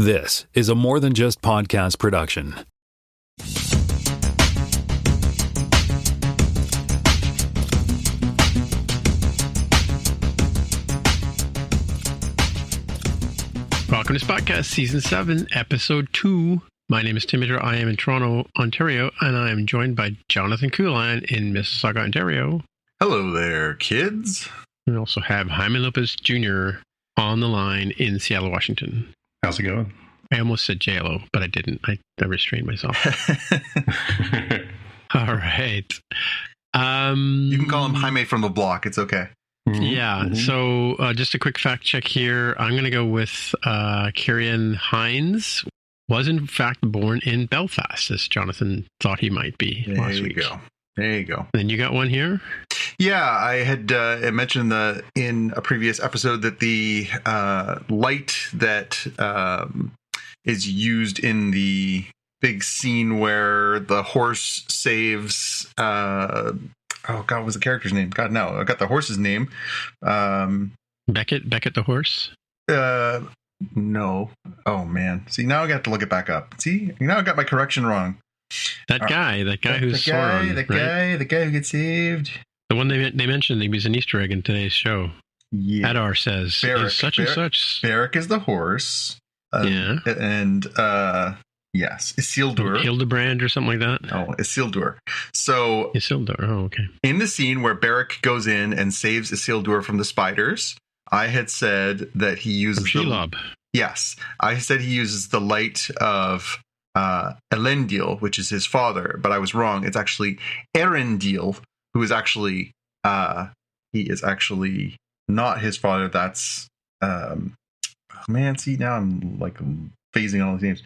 This is a More Than Just Podcast production. Welcome to Spotcast Season 7, Episode 2. My name is Tim Mitter. I am in Toronto, Ontario, and I am joined by Jonathan Kuline in Mississauga, Ontario. Hello there, kids. We also have Jaime Lopez Jr. on the line in Seattle, Washington. How's it going? I almost said JLO, but I didn't. I restrained myself. All right. You can call him Jaime from the block. It's okay. Yeah. Mm-hmm. So just a quick fact check here. I'm going to go with Ciarán Hinds was in fact born in Belfast, as Jonathan thought he might be last week. There you go. Then you got one here? Yeah, I had mentioned in a previous episode that the light that is used in the big scene where the horse saves... oh, God, what was the character's name? God, no. I got the horse's name. Beckett the horse? No. Oh, man. See, now I got to look it back up. See? Now I got my correction wrong. That guy who's Sauron, the guy who gets saved. The one they mentioned, he was an Easter egg in today's show. Yeah. Adar says, Beric, such and such. Beric is the horse. Yeah. And, yes, Isildur. Hildebrand or something like that? Oh, Isildur. So... Isildur, oh, okay. In the scene where Beric goes in and saves Isildur from the spiders, I had said that he uses... From Shelob. Yes. I said he uses the light of Elendil, which is his father, but I was wrong. It's actually Erendil, who is actually... he is actually not his father. That's... oh, man, see, now I'm like phasing all these names.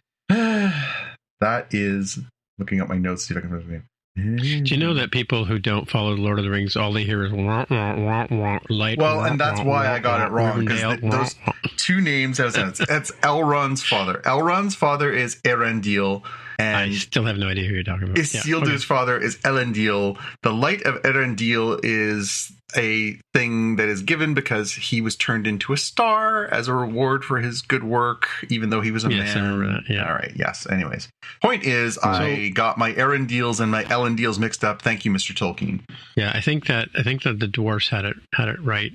That is... Looking up my notes, see if I can remember his name. Do you know that people who don't follow Lord of the Rings, all they hear is wah, wah, wah, wah, light? Well, and that's why I got it wrong, because those two names have sense. It's Elrond's father. Elrond's father is Erendil, and I still have no idea who you're talking about. Isildur's father is Elendil. The light of Erendil is a thing that is given because he was turned into a star as a reward for his good work, even though he was a man. I remember that. Yeah. All right. Yes. Anyways, point is, I got my Erendils and my Elendils mixed up. Thank you, Mr. Tolkien. Yeah, I think that the dwarves had it right.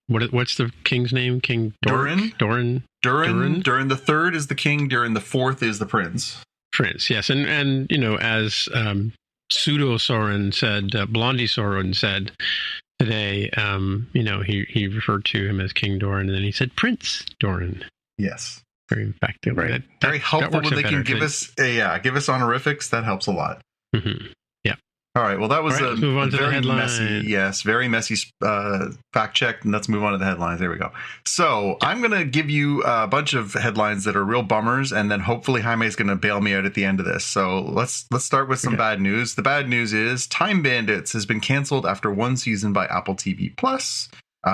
What's the king's name? King Durin. Durin the third is the king. Durin the fourth is the prince. Prince, yes, and you know, as Pseudo Sauron said, Blondie Sauron said today, you know, he referred to him as King Doran, and then he said Prince Doran. Yes, very effective. Right. Very helpful when they can give us honorifics. That helps a lot. Mm-hmm. Yeah. All right. Well, that was let's move on to the headline. Very messy fact check. And let's move on to the headlines. There we go. So I'm going to give you a bunch of headlines that are real bummers, and then hopefully Jaime is going to bail me out at the end of this. So let's start with some bad news. The bad news is Time Bandits has been canceled after one season by Apple TV Plus.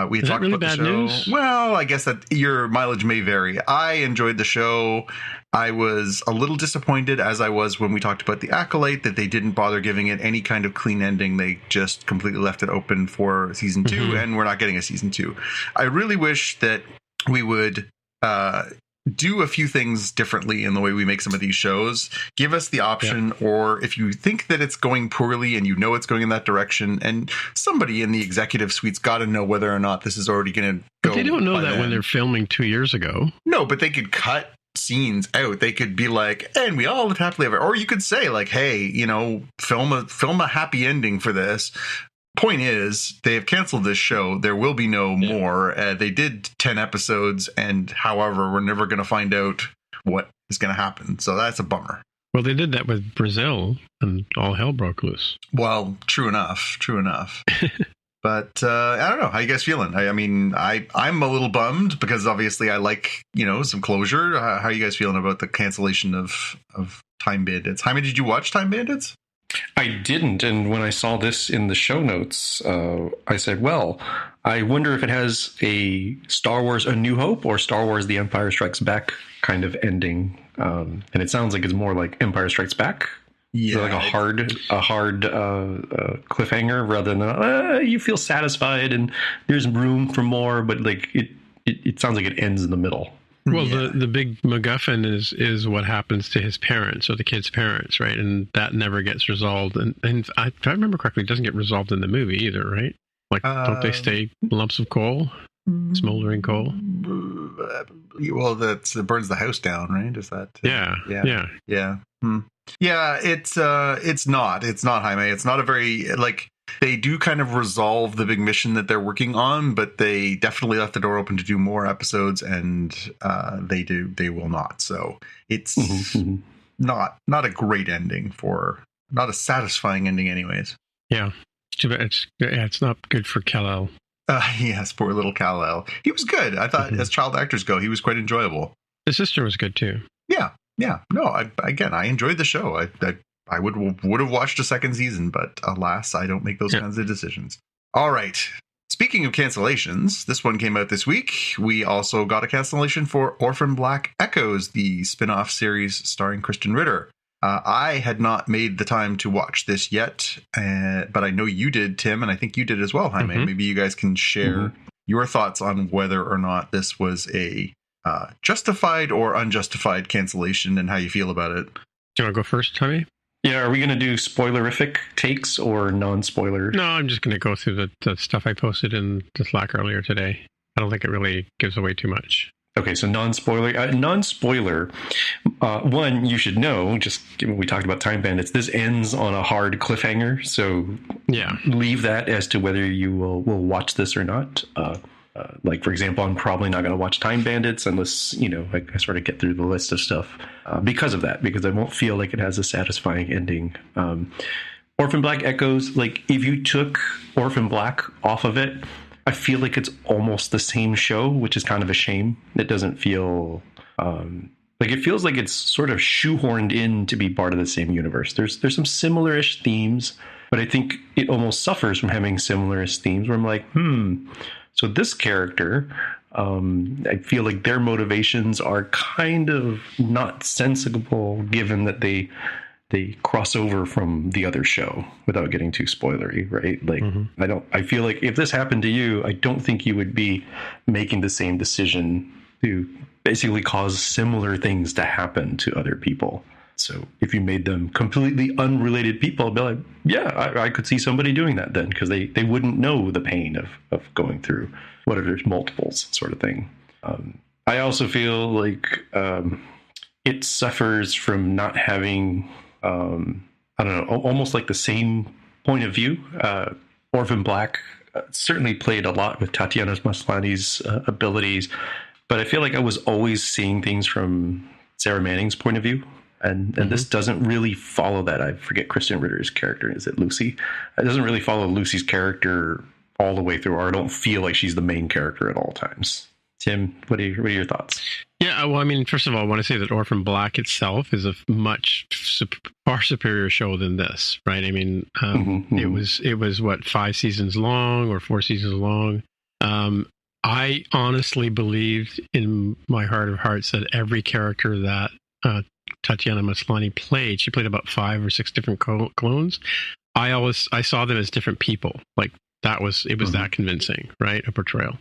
We Is talked that really about the bad show. News? Well, I guess that your mileage may vary. I enjoyed the show. I was a little disappointed, as I was when we talked about The Acolyte, that they didn't bother giving it any kind of clean ending. They just completely left it open for season 2, and we're not getting a season 2. I really wish that we would do a few things differently in the way we make some of these shows. Give us the option, or if you think that it's going poorly and you know it's going in that direction, and somebody in the executive suite's got to know whether or not this is already going to go. But they don't know that when they're filming 2 years ago. No, but they could cut scenes out. They could be like, and we all lived happily ever. Or you could say like, hey, you know, film a happy ending for this. Point is, they have canceled this show. There will be no more. They did 10 episodes, and however, we're never going to find out what is going to happen. So that's a bummer. Well, they did that with Brazil, and all hell broke loose. Well, true enough. But I don't know. How you guys feeling? I mean, I'm a little bummed because obviously I like, you know, some closure. How are you guys feeling about the cancellation of Time Bandits? Jaime, did you watch Time Bandits? I didn't, and when I saw this in the show notes, I said, well, I wonder if it has a Star Wars A New Hope or Star Wars The Empire Strikes Back kind of ending. And it sounds like it's more like Empire Strikes Back. Yeah, like a hard cliffhanger rather than you feel satisfied and there's room for more, but like it sounds like it ends in the middle. Well, the big MacGuffin is what happens to his parents or the kid's parents, right? And that never gets resolved. And if I remember correctly, it doesn't get resolved in the movie either, right? Like, don't they stay lumps of coal, smoldering coal? Well, it burns the house down, right? Is that? Yeah. Yeah. Yeah, it's not Jaime. It's not a very, like, they do kind of resolve the big mission that they're working on, but they definitely left the door open to do more episodes, and they will not. So it's not a great ending not a satisfying ending anyways. Yeah. It's not good for Kal-El. Yes, poor little Kal-El. He was good. I thought as child actors go, he was quite enjoyable. His sister was good too. Yeah. No, I enjoyed the show. I would have watched a second season, but alas, I don't make those kinds of decisions. All right. Speaking of cancellations, this one came out this week. We also got a cancellation for Orphan Black Echoes, the spin-off series starring Kristen Ritter. I had not made the time to watch this yet, but I know you did, Tim, and I think you did as well, Jaime. Maybe you guys can share your thoughts on whether or not this was a justified or unjustified cancellation and how you feel about it. Do you want to go first, Jaime? Yeah, are we going to do spoilerific takes or non-spoiler? No, I'm just going to go through the stuff I posted in the Slack earlier today. I don't think it really gives away too much. Okay, so non-spoiler. Non-spoiler, one, you should know, just given we talked about Time Bandits, this ends on a hard cliffhanger, so leave that as to whether you will watch this or not. Like, for example, I'm probably not going to watch Time Bandits unless, I sort of get through the list of stuff because of that, because I won't feel like it has a satisfying ending. Orphan Black Echoes, like, if you took Orphan Black off of it, I feel like it's almost the same show, which is kind of a shame. It doesn't feel it feels like it's sort of shoehorned in to be part of the same universe. There's some similar-ish themes, but I think it almost suffers from having similar-ish themes where I'm like, so this character, I feel like their motivations are kind of not sensible given that they cross over from the other show without getting too spoilery, right? Like, I feel like if this happened to you, I don't think you would be making the same decision to basically cause similar things to happen to other people. So if you made them completely unrelated people, I'd be like, yeah, I could see somebody doing that then, because they wouldn't know the pain of going through what are there's multiples sort of thing. I also feel like it suffers from not having, almost like the same point of view. Orphan Black certainly played a lot with Tatiana Maslany's abilities, but I feel like I was always seeing things from Sarah Manning's point of view. And this doesn't really follow that. I forget Kristen Ritter's character. Is it Lucy? It doesn't really follow Lucy's character all the way through, or I don't feel like she's the main character at all times. Tim, what are your thoughts? Yeah, well, I mean, first of all, I want to say that Orphan Black itself is a far superior show than this, right? I mean, it was what, 5 seasons long or 4 seasons long. I honestly believed in my heart of hearts that every character that Tatiana Maslany played, she played about 5 or 6 different clones. I saw them as different people. Like, it was that convincing, right? A portrayal.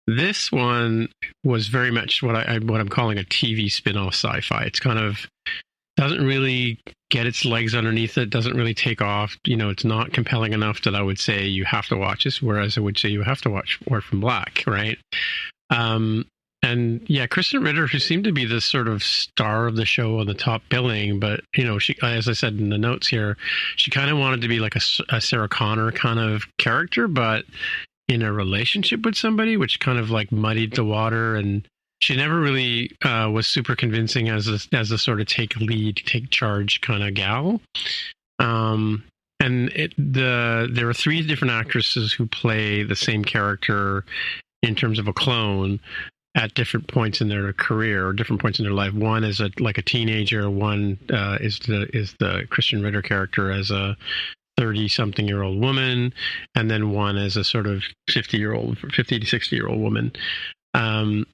This one was very much what I'm calling a TV spin-off sci-fi. It's kind of doesn't really get its legs underneath it, doesn't really take off. It's not compelling enough that I would say you have to watch this, whereas I would say you have to watch Orphan Black, right? And yeah, Kristen Ritter, who seemed to be the sort of star of the show on the top billing, but she, as I said in the notes here, she kind of wanted to be like a Sarah Connor kind of character, but in a relationship with somebody, which kind of like muddied the water, and she never really was super convincing as a sort of take charge kind of gal. And there are 3 different actresses who play the same character in terms of a clone at different points in their career or different points in their life. One is a teenager. One is the Kristen Ritter character as a 30-something-year-old woman, and then one as a sort of 50 to 60-year-old woman. And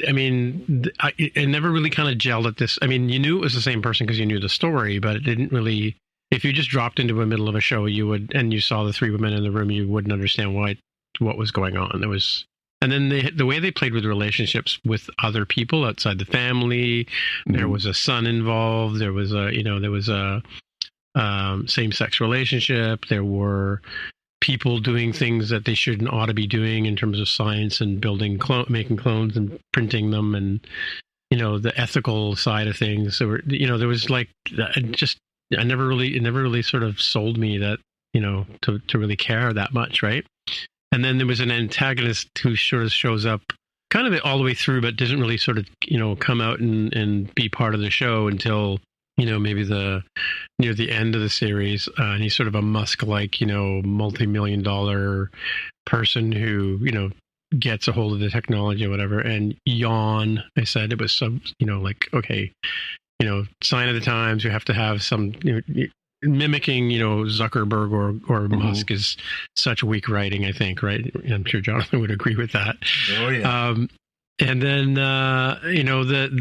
I mean, it never really kind of gelled at this. I mean, you knew it was the same person because you knew the story, but it didn't really. If you just dropped into the middle of a show, and you saw the 3 women in the room, you wouldn't understand what was going on. And then the way they played with relationships with other people outside the family, there was a son involved. There was a same-sex relationship. There were people doing things that they shouldn't ought to be doing in terms of science and making clones and printing them, and the ethical side of things. So there was like it never really sort of sold me that to really care that much, right? And then there was an antagonist who sort of shows up kind of all the way through, but doesn't really sort of come out and be part of the show until maybe near the end of the series. And he's sort of a Musk-like, multi-million dollar person who, gets a hold of the technology or whatever. And yawn, I said it was some, like, okay, sign of the times. You have to have some, mimicking, Zuckerberg or Musk is such weak writing, I think, right? I'm sure Jonathan would agree with that. Oh, yeah. And then,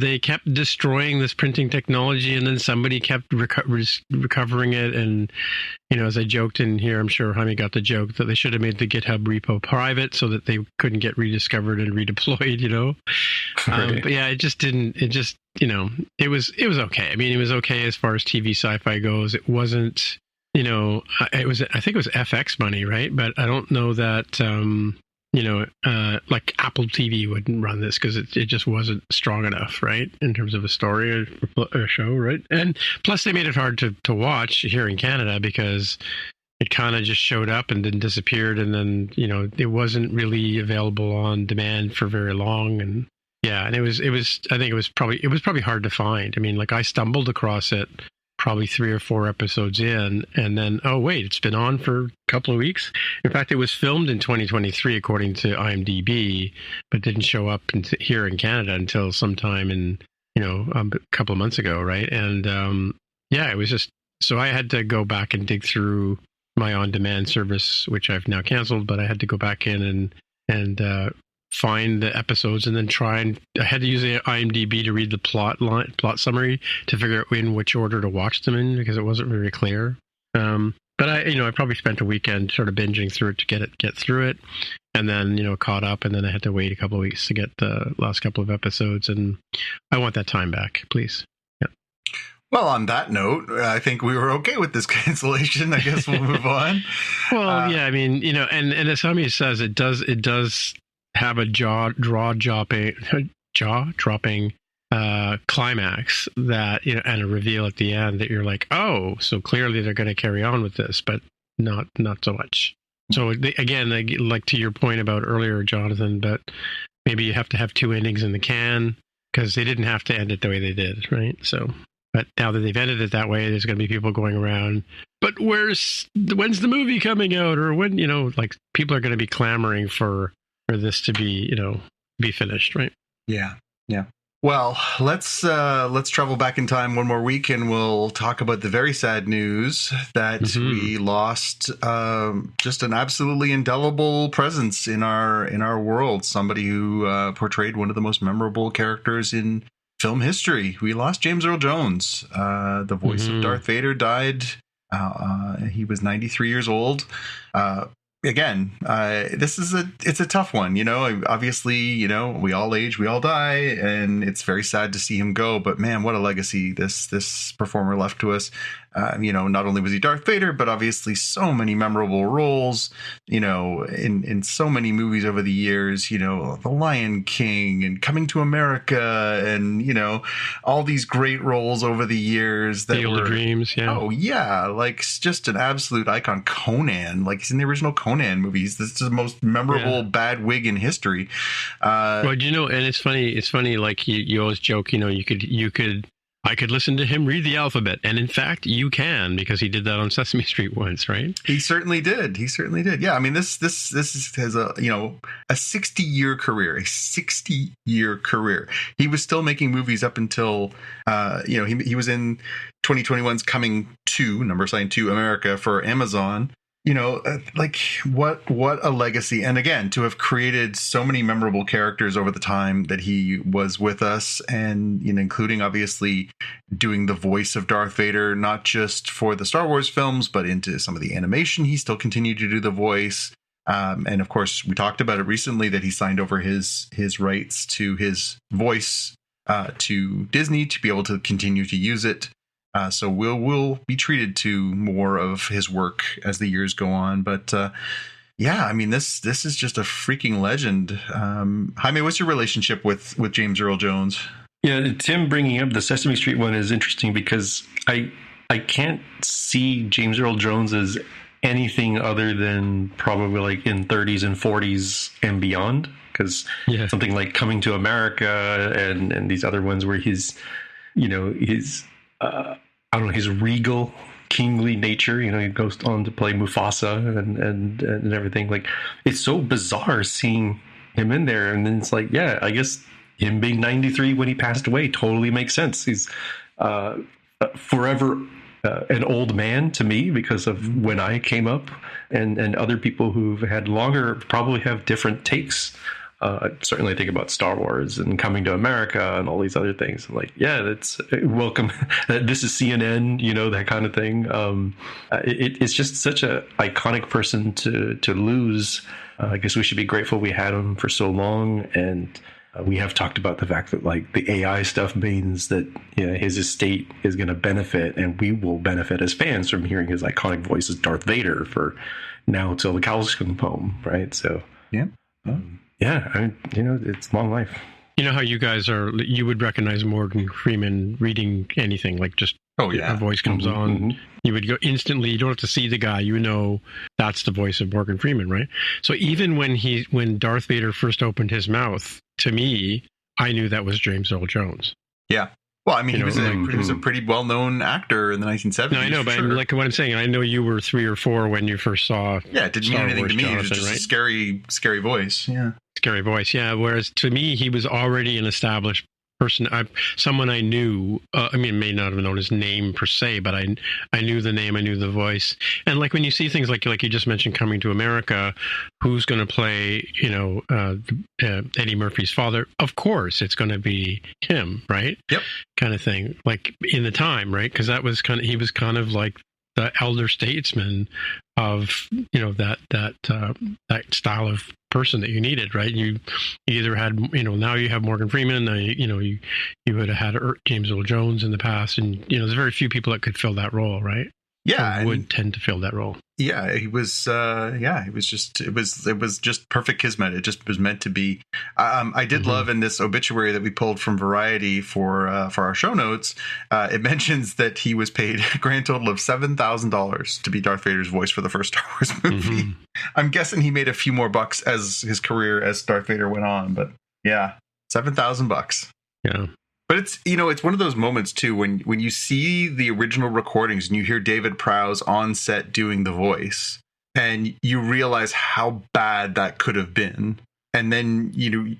they kept destroying this printing technology, and then somebody kept recovering it. And, as I joked in here, I'm sure Jaime got the joke that they should have made the GitHub repo private so that they couldn't get rediscovered and redeployed, Right. But yeah, it was okay. I mean, it was okay as far as TV sci-fi goes. It wasn't, I think it was FX money, right? But I don't know that, like Apple TV wouldn't run this because it just wasn't strong enough, right? In terms of a story or show, right? And plus they made it hard to watch here in Canada because it kind of just showed up and then disappeared. And then, it wasn't really available on demand for very long. And yeah, and I think it was probably hard to find. I mean, like I stumbled across it probably 3 or 4 episodes in, and then, oh wait, it's been on for a couple of weeks. In fact, it was filmed in 2023 according to IMDb, but didn't show up here in Canada until sometime in a couple of months ago, right? And it was just, so I had to go back and dig through my on-demand service, which I've now canceled, but I had to go back in and find the episodes and then I had to use the IMDb to read the plot summary to figure out in which order to watch them in because it wasn't very clear. But I probably spent a weekend sort of binging through it to get through it, and then caught up, and then I had to wait a couple of weeks to get the last couple of episodes, and I want that time back, please. Yeah. Well, on that note, I think we were okay with this cancellation. I guess we'll move on. Well, yeah, I mean, and as Jaime says, it does have a jaw-dropping climax that and a reveal at the end that you're like, oh, so clearly they're going to carry on with this, but not so much. So again, like to your point about earlier, Jonathan, but maybe you have to have 2 endings in the can because they didn't have to end it the way they did, right? So, but now that they've ended it that way, there's going to be people going around. But when's the movie coming out, or when like people are going to be clamoring for this to be be finished, right? Yeah. Well, let's travel back in time one more week, and we'll talk about the very sad news that we lost just an absolutely indelible presence in our world. Somebody who portrayed one of the most memorable characters in film history. We lost James Earl Jones. The voice of Darth Vader died. He was 93 years old. Again, it's a tough one, obviously, we all age, we all die, and it's very sad to see him go, but man, what a legacy this performer left to us. Not only was he Darth Vader, but obviously so many memorable roles, in so many movies over the years, The Lion King and Coming to America and, all these great roles over the years. That Field of Dreams, yeah. Oh, yeah, like just an absolute icon. Conan, like he's in the original Conan movies. This is the most memorable bad wig in history. Well, and it's funny, like you always joke, I could listen to him read the alphabet, and in fact, you can, because he did that on Sesame Street once, right? He certainly did. Yeah, I mean, this has a 60-year career. A 60-year career. He was still making movies up until he was in 2021's Coming to America for Amazon. Like what a legacy. And again, to have created so many memorable characters over the time that he was with us, and, including obviously doing the voice of Darth Vader, not just for the Star Wars films, but into some of the animation, he still continued to do the voice. And of course, we talked about it recently that he signed over his rights to his voice to Disney to be able to continue to use it. So we'll be treated to more of his work as the years go on. But yeah, I mean, this is just a freaking legend. Jaime, what's your relationship with James Earl Jones? Yeah, Tim bringing up the Sesame Street one is interesting because I can't see James Earl Jones as anything other than probably like in 30s and 40s and beyond. Because something like Coming to America and these other ones where his regal, kingly nature, he goes on to play Mufasa and everything. Like, it's so bizarre seeing him in there. And then it's like, yeah, I guess him being 93 when he passed away totally makes sense. He's forever an old man to me because of when I came up, and other people who've had longer probably have different takes. Certainly think about Star Wars and Coming to America and all these other things. Like, yeah, that's welcome. This is CNN, that kind of thing. It's just such a iconic person to lose. I guess we should be grateful we had him for so long. And we have talked about the fact that like the AI stuff means that his estate is going to benefit, and we will benefit as fans from hearing his iconic voice as Darth Vader for now till the cows come home, right? So yeah. Yeah, it's long life. You know how you guys you would recognize Morgan Freeman reading anything, like just a voice comes on. Mm-hmm. You would go instantly, you don't have to see the guy, that's the voice of Morgan Freeman, right? So even when Darth Vader first opened his mouth, to me, I knew that was James Earl Jones. Yeah. Well, I mean, he was a pretty well-known actor in the 1970s. No, I know, but like what I'm saying, I know you were 3 or 4 when you first saw. Yeah, it didn't mean anything to me. It was just a scary voice. Yeah, scary voice. Yeah. Whereas to me, he was already an established person. Someone I knew. I mean, may not have known his name per se, but I knew the name. I knew the voice. And like when you see things like you just mentioned, Coming to America, who's going to play? Eddie Murphy's father. Of course, it's going to be him, right? Yep. Kind of thing. Like in the time, right? Because he was kind of like the elder statesman of that style of person that you needed, right? You either had now you have Morgan Freeman, you would have had James Earl Jones in the past, and there's very few people that could fill that role, right? Yeah, or would tend to fill that role. Yeah, he was. It was just perfect kismet. It just was meant to be. I did love in this obituary that we pulled from Variety for our show notes. It mentions that he was paid a grand total of $7,000 to be Darth Vader's voice for the first Star Wars movie. Mm-hmm. I'm guessing he made a few more bucks as his career as Darth Vader went on, but yeah, $7,000. Yeah. But it's one of those moments too when you see the original recordings and you hear David Prowse on set doing the voice, and you realize how bad that could have been, and then you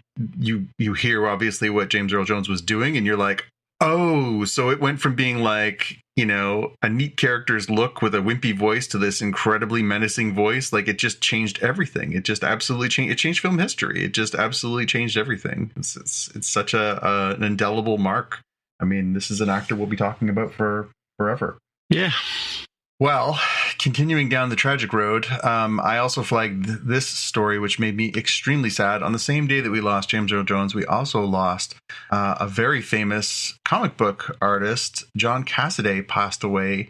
hear obviously what James Earl Jones was doing, and you're like, oh, so it went from being like a neat character's look with a wimpy voice to this incredibly menacing voice. Like, it just changed everything. It just absolutely changed. It changed film history. It just absolutely changed everything. It's such an indelible mark. I mean, this is an actor we'll be talking about for forever. Yeah. Well, continuing down the tragic road, I also flagged this story, which made me extremely sad. On the same day that we lost James Earl Jones, we also lost a very famous comic book artist. John Cassaday passed away.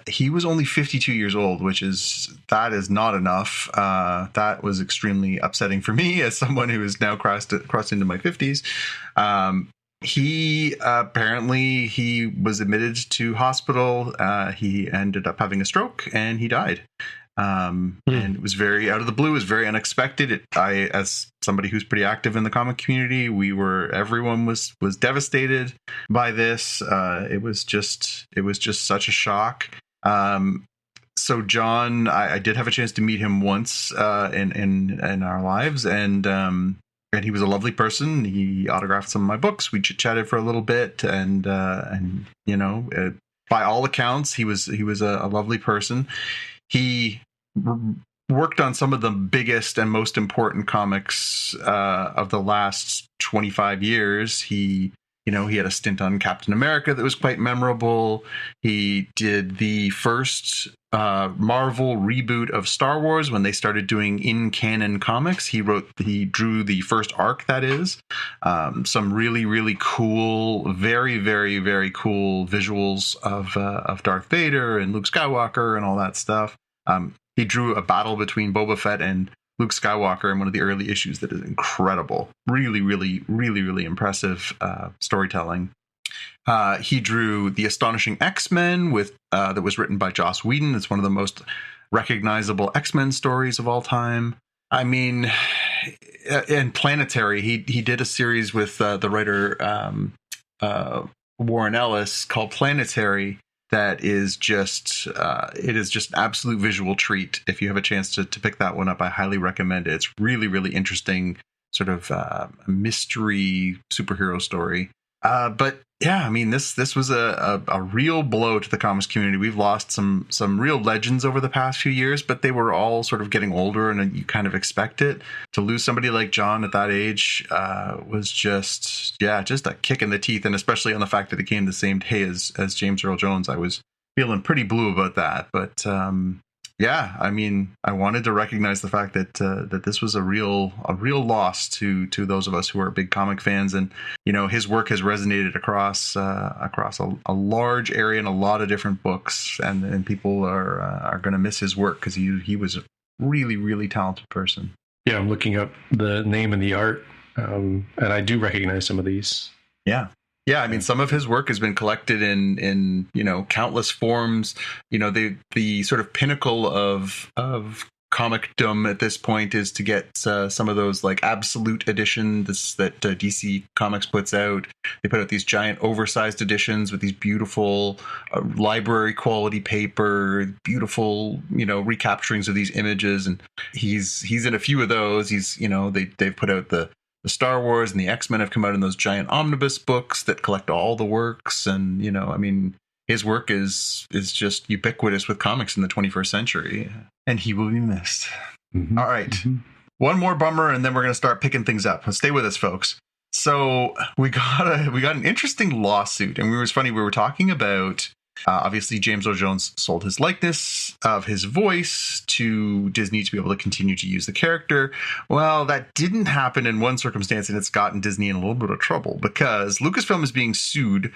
He was only 52 years old, that is not enough. That was extremely upsetting for me as someone who is now crossed into my 50s. He was admitted to hospital. He ended up having a stroke and he died. And it was very out of the blue. It was very unexpected. As somebody who's pretty active in the comic community, everyone was devastated by this. It was just such a shock. So John, I did have a chance to meet him once in our lives, and he was a lovely person. He autographed some of my books. We chatted for a little bit, and by all accounts, he was a lovely person. He worked on some of the biggest and most important comics of the last 25 years. He he had a stint on Captain America that was quite memorable. He did the first Marvel reboot of Star Wars when they started doing in-canon comics. He drew the first arc, that is. Some really, really cool, very, very, very cool visuals of Darth Vader and Luke Skywalker and all that stuff. He drew a battle between Boba Fett and Luke Skywalker in one of the early issues that is incredible. Really, really, really, really impressive storytelling. He drew The Astonishing X-Men that was written by Joss Whedon. It's one of the most recognizable X-Men stories of all time. I mean, and Planetary, he did a series with the writer Warren Ellis called Planetary. That is just it is just an absolute visual treat. If you have a chance to pick that one up, I highly recommend it. It's really, really interesting, sort of mystery superhero story. But yeah, I mean, this was a real blow to the comics community. We've lost some real legends over the past few years, but they were all sort of getting older, and you kind of expect it. To lose somebody like John at that age was just a kick in the teeth, and especially on the fact that it came the same day as James Earl Jones. I was feeling pretty blue about that, but yeah, I mean, I wanted to recognize the fact that this was a real loss to those of us who are big comic fans, and his work has resonated across a large area and a lot of different books, and people are going to miss his work because he was a really, really talented person. Yeah, I'm looking up the name and the art, and I do recognize some of these. Yeah. Yeah, I mean, some of his work has been collected in countless forms. The sort of pinnacle of comicdom at this point is to get some of those like absolute editions that DC Comics puts out. They put out these giant oversized editions with these beautiful library quality paper, beautiful recapturings of these images, and he's in a few of those. They've put out the Star Wars and the X-Men have come out in those giant omnibus books that collect all the works, and I mean, his work is just ubiquitous with comics in the 21st century, and he will be missed. Mm-hmm. All right. Mm-hmm. One more bummer, and then we're going to start picking things up. Stay with us, folks. So we got an interesting lawsuit, and it was funny. We were talking about obviously James Earl Jones sold his likeness of his voice to Disney to be able to continue to use the character. Well, that didn't happen in one circumstance, and it's gotten Disney in a little bit of trouble because Lucasfilm is being sued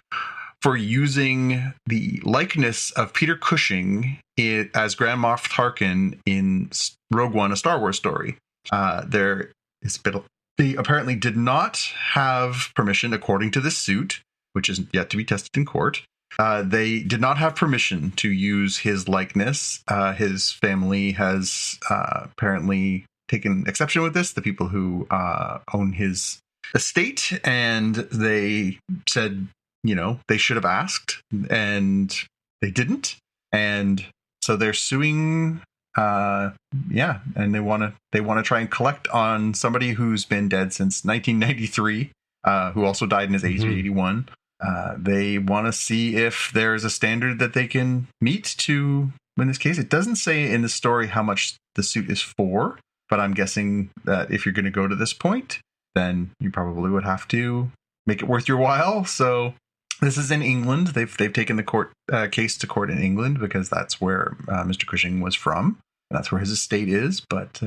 for using the likeness of Peter Cushing as Grand Moff Tarkin in Rogue One, a Star Wars story. They apparently did not have permission, according to this suit, which is yet to be tested in court. They did not have permission to use his likeness. His family has apparently taken exception with this, the people who own his estate, and they said, they should have asked, and they didn't. And so they're suing, and they want to try and collect on somebody who's been dead since 1993, who also died in his age of 81. They want to see if there's a standard that they can meet to win this case. It doesn't say in the story how much the suit is for, but I'm guessing that if you're going to go to this point, then you probably would have to make it worth your while. So this is in England. They've taken the case to court in England because that's where Mr. Cushing was from. And that's where his estate is. But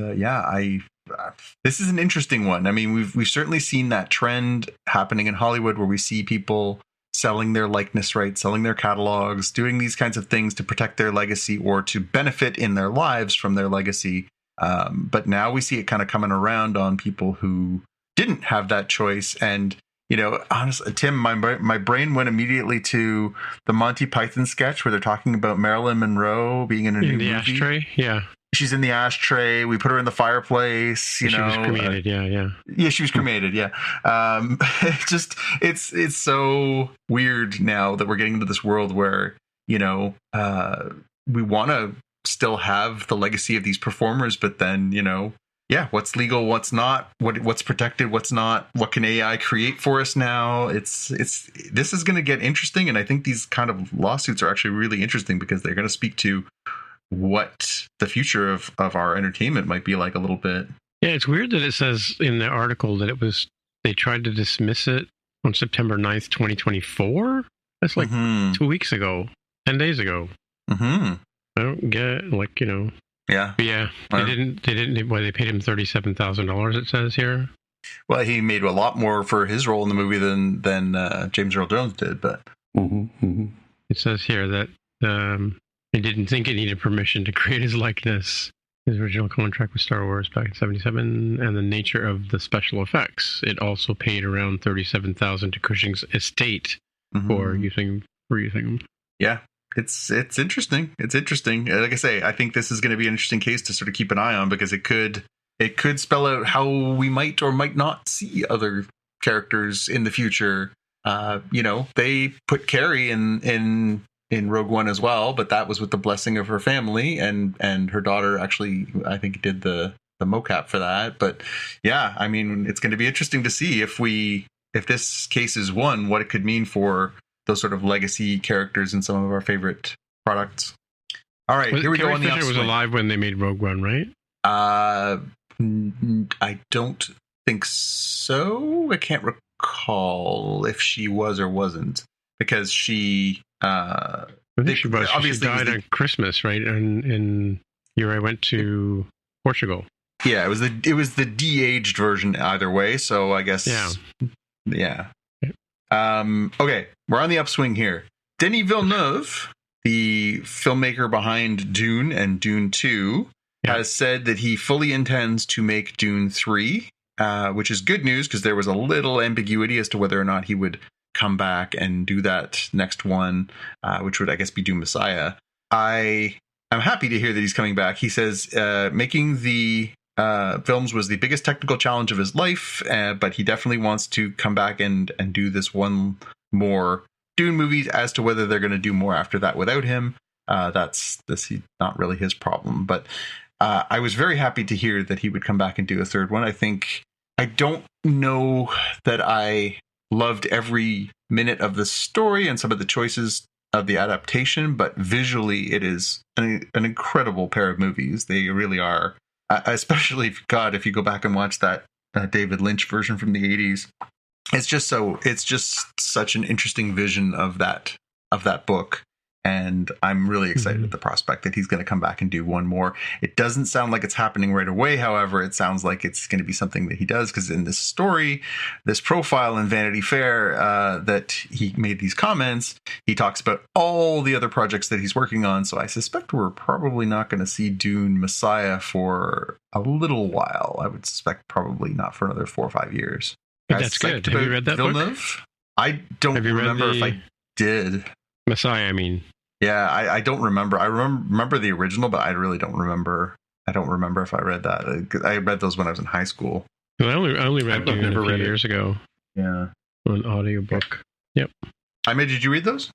this is an interesting one. I mean, we've certainly seen that trend happening in Hollywood where we see people selling their likeness rights, selling their catalogs, doing these kinds of things to protect their legacy or to benefit in their lives from their legacy. But now we see it kind of coming around on people who didn't have that choice. And, honestly, Tim, my brain went immediately to the Monty Python sketch where they're talking about Marilyn Monroe being in a new movie. Ashtray, yeah. She's in the ashtray. We put her in the fireplace. She was cremated. Yeah, she was cremated. Yeah. It's so weird now that we're getting into this world where we want to still have the legacy of these performers, but then what's legal, what's not, what's protected, what's not, what can AI create for us now? This is going to get interesting, and I think these kind of lawsuits are actually really interesting because they're going to speak to what the future of our entertainment might be like a little bit. Yeah, it's weird that it says in the article that they tried to dismiss it on September 9th, 2024. That's like 2 weeks ago, 10 days ago. I don't get, like, you know. Yeah. But yeah. They didn't. Well, they paid him $37,000. It says here. Well, he made a lot more for his role in the movie than James Earl Jones did, but it says here that he didn't think it needed permission to create his likeness. His original contract with Star Wars back in '77, and the nature of the special effects. It also paid around $37,000 to Cushing's estate for using them. Yeah, it's interesting. It's interesting. Like I say, I think this is going to be an interesting case to sort of keep an eye on, because it could spell out how we might or might not see other characters in the future. You know, they put Carrie in Rogue One as well, but that was with the blessing of her family, and her daughter actually, I think, did the mocap for that. But yeah, I mean, it's going to be interesting to see if this case is won, what it could mean for those sort of legacy characters in some of our favorite products. All right, here we go on the upswing. Carrie Fisher was alive when they made Rogue One, right? I don't think so. I can't recall if she was or wasn't, because she I think she was. She died on Christmas, right? And year I went to Portugal. Yeah, it was the de-aged version either way. So I guess yeah. Okay, we're on the upswing here. Denis Villeneuve, the filmmaker behind Dune and Dune 2, has said that he fully intends to make Dune 3, which is good news, because there was a little ambiguity as to whether or not he would come back and do that next one, which would, I guess, be Dune Messiah. I am happy to hear that he's coming back. He says making the films was the biggest technical challenge of his life, but he definitely wants to come back and do this one more Dune movie. As to whether they're going to do more after that without him, that's not really his problem. But I was very happy to hear that he would come back and do a third one. I don't know that I loved every minute of the story and some of the choices of the adaptation, but visually it is an incredible pair of movies. They really are. Especially if you go back and watch that David Lynch version from the 80s, it's just such an interesting vision of that book. And I'm really excited at the prospect that he's going to come back and do one more. It doesn't sound like it's happening right away. However, it sounds like it's going to be something that he does, because in this story, this profile in Vanity Fair that he made these comments, he talks about all the other projects that he's working on. So I suspect we're probably not going to see Dune Messiah for a little while. I would suspect probably not for another 4 or 5 years. That's good. Have you read that book? I don't remember if I did. Messiah, I mean. Yeah, I don't remember. I remember the original, but I really don't remember. I don't remember if I read that. I read those when I was in high school. Well, I only read Dune a few years ago. Yeah. On an audiobook. Yep. Jaime, did you read those?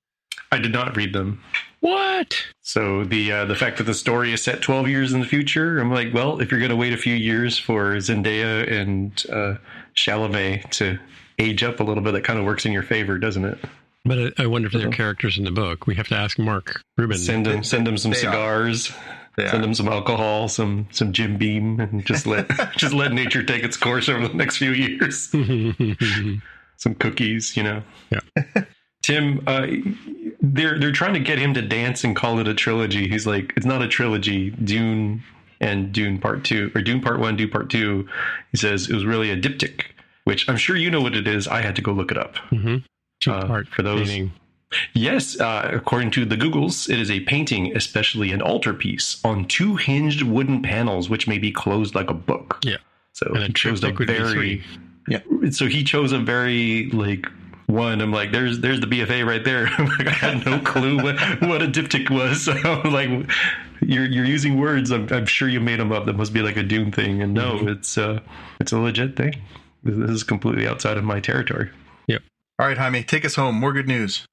I did not read them. What? So the fact that the story is set 12 years in the future, I'm like, well, if you're going to wait a few years for Zendaya and Chalamet to age up a little bit, that kind of works in your favor, doesn't it? But I wonder if they're characters in the book. We have to ask Mark Rubin. Send him some cigars. Send him some alcohol, some Jim Beam, and just let nature take its course over the next few years. Some cookies, you know. Yeah. Tim, they're trying to get him to dance and call it a trilogy. He's like, it's not a trilogy. Dune and Dune Part 2, or Dune Part 1, Dune Part 2. He says it was really a diptych, which I'm sure you know what it is. I had to go look it up. Mm-hmm. Two-part for those. Painting. Yes, according to the Googles, it is a painting, especially an altarpiece, on 2 hinged wooden panels, which may be closed like a book. Yeah. So he chose a very. Yeah. So he chose a very one. I'm like, there's the BFA right there. I'm like, I had no clue what a diptych was. So I'm like, you're using words. I'm sure you made them up. That must be like a Dune thing. And no, it's a legit thing. This is completely outside of my territory. Yep. All right, Jaime, take us home. More good news.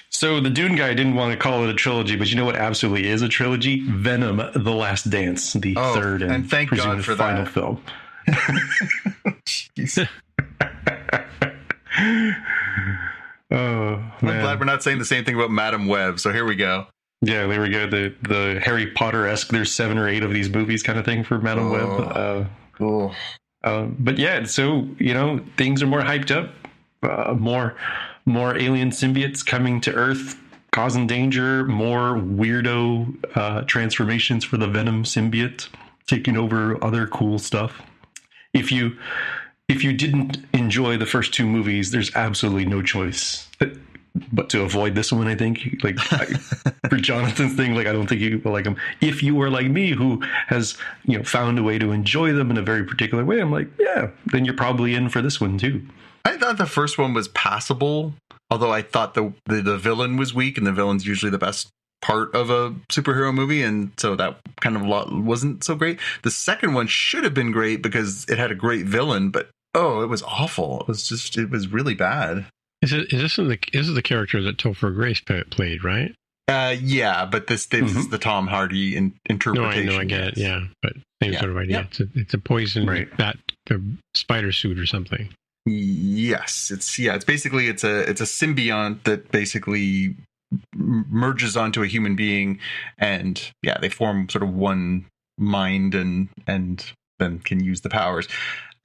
So the Dune guy didn't want to call it a trilogy, but you know what absolutely is a trilogy? Venom: The Last Dance, the third and thank God for final that. film. Jeez. I'm glad we're not saying the same thing about Madam Web, so here we go. Yeah, there we go. The Harry Potter-esque, there's 7 or 8 of these movies kind of thing for Madam Web. But yeah, so, things are more hyped up. more alien symbiotes coming to Earth, causing danger, more weirdo transformations for the Venom symbiote, taking over other cool stuff. If you didn't enjoy the first two movies, there's absolutely no choice but to avoid this one. I think, for Jonathan's thing, I don't think you will like them. If you are like me, who has found a way to enjoy them in a very particular way, I'm like, yeah, then you're probably in for this one too. I thought the first one was passable, although I thought the villain was weak, and the villain's usually the best part of a superhero movie, and so that kind of wasn't so great. The second one should have been great because it had a great villain, but it was awful. It was really bad. This is the character that Topher Grace played, right? Yeah, but this is the Tom Hardy interpretation. No, I get it. Yeah, but same sort of idea. Yeah. It's a poison bat, a spider suit or something. Yes, it's basically it's a symbiont that basically merges onto a human being, and they form sort of one mind and then can use the powers.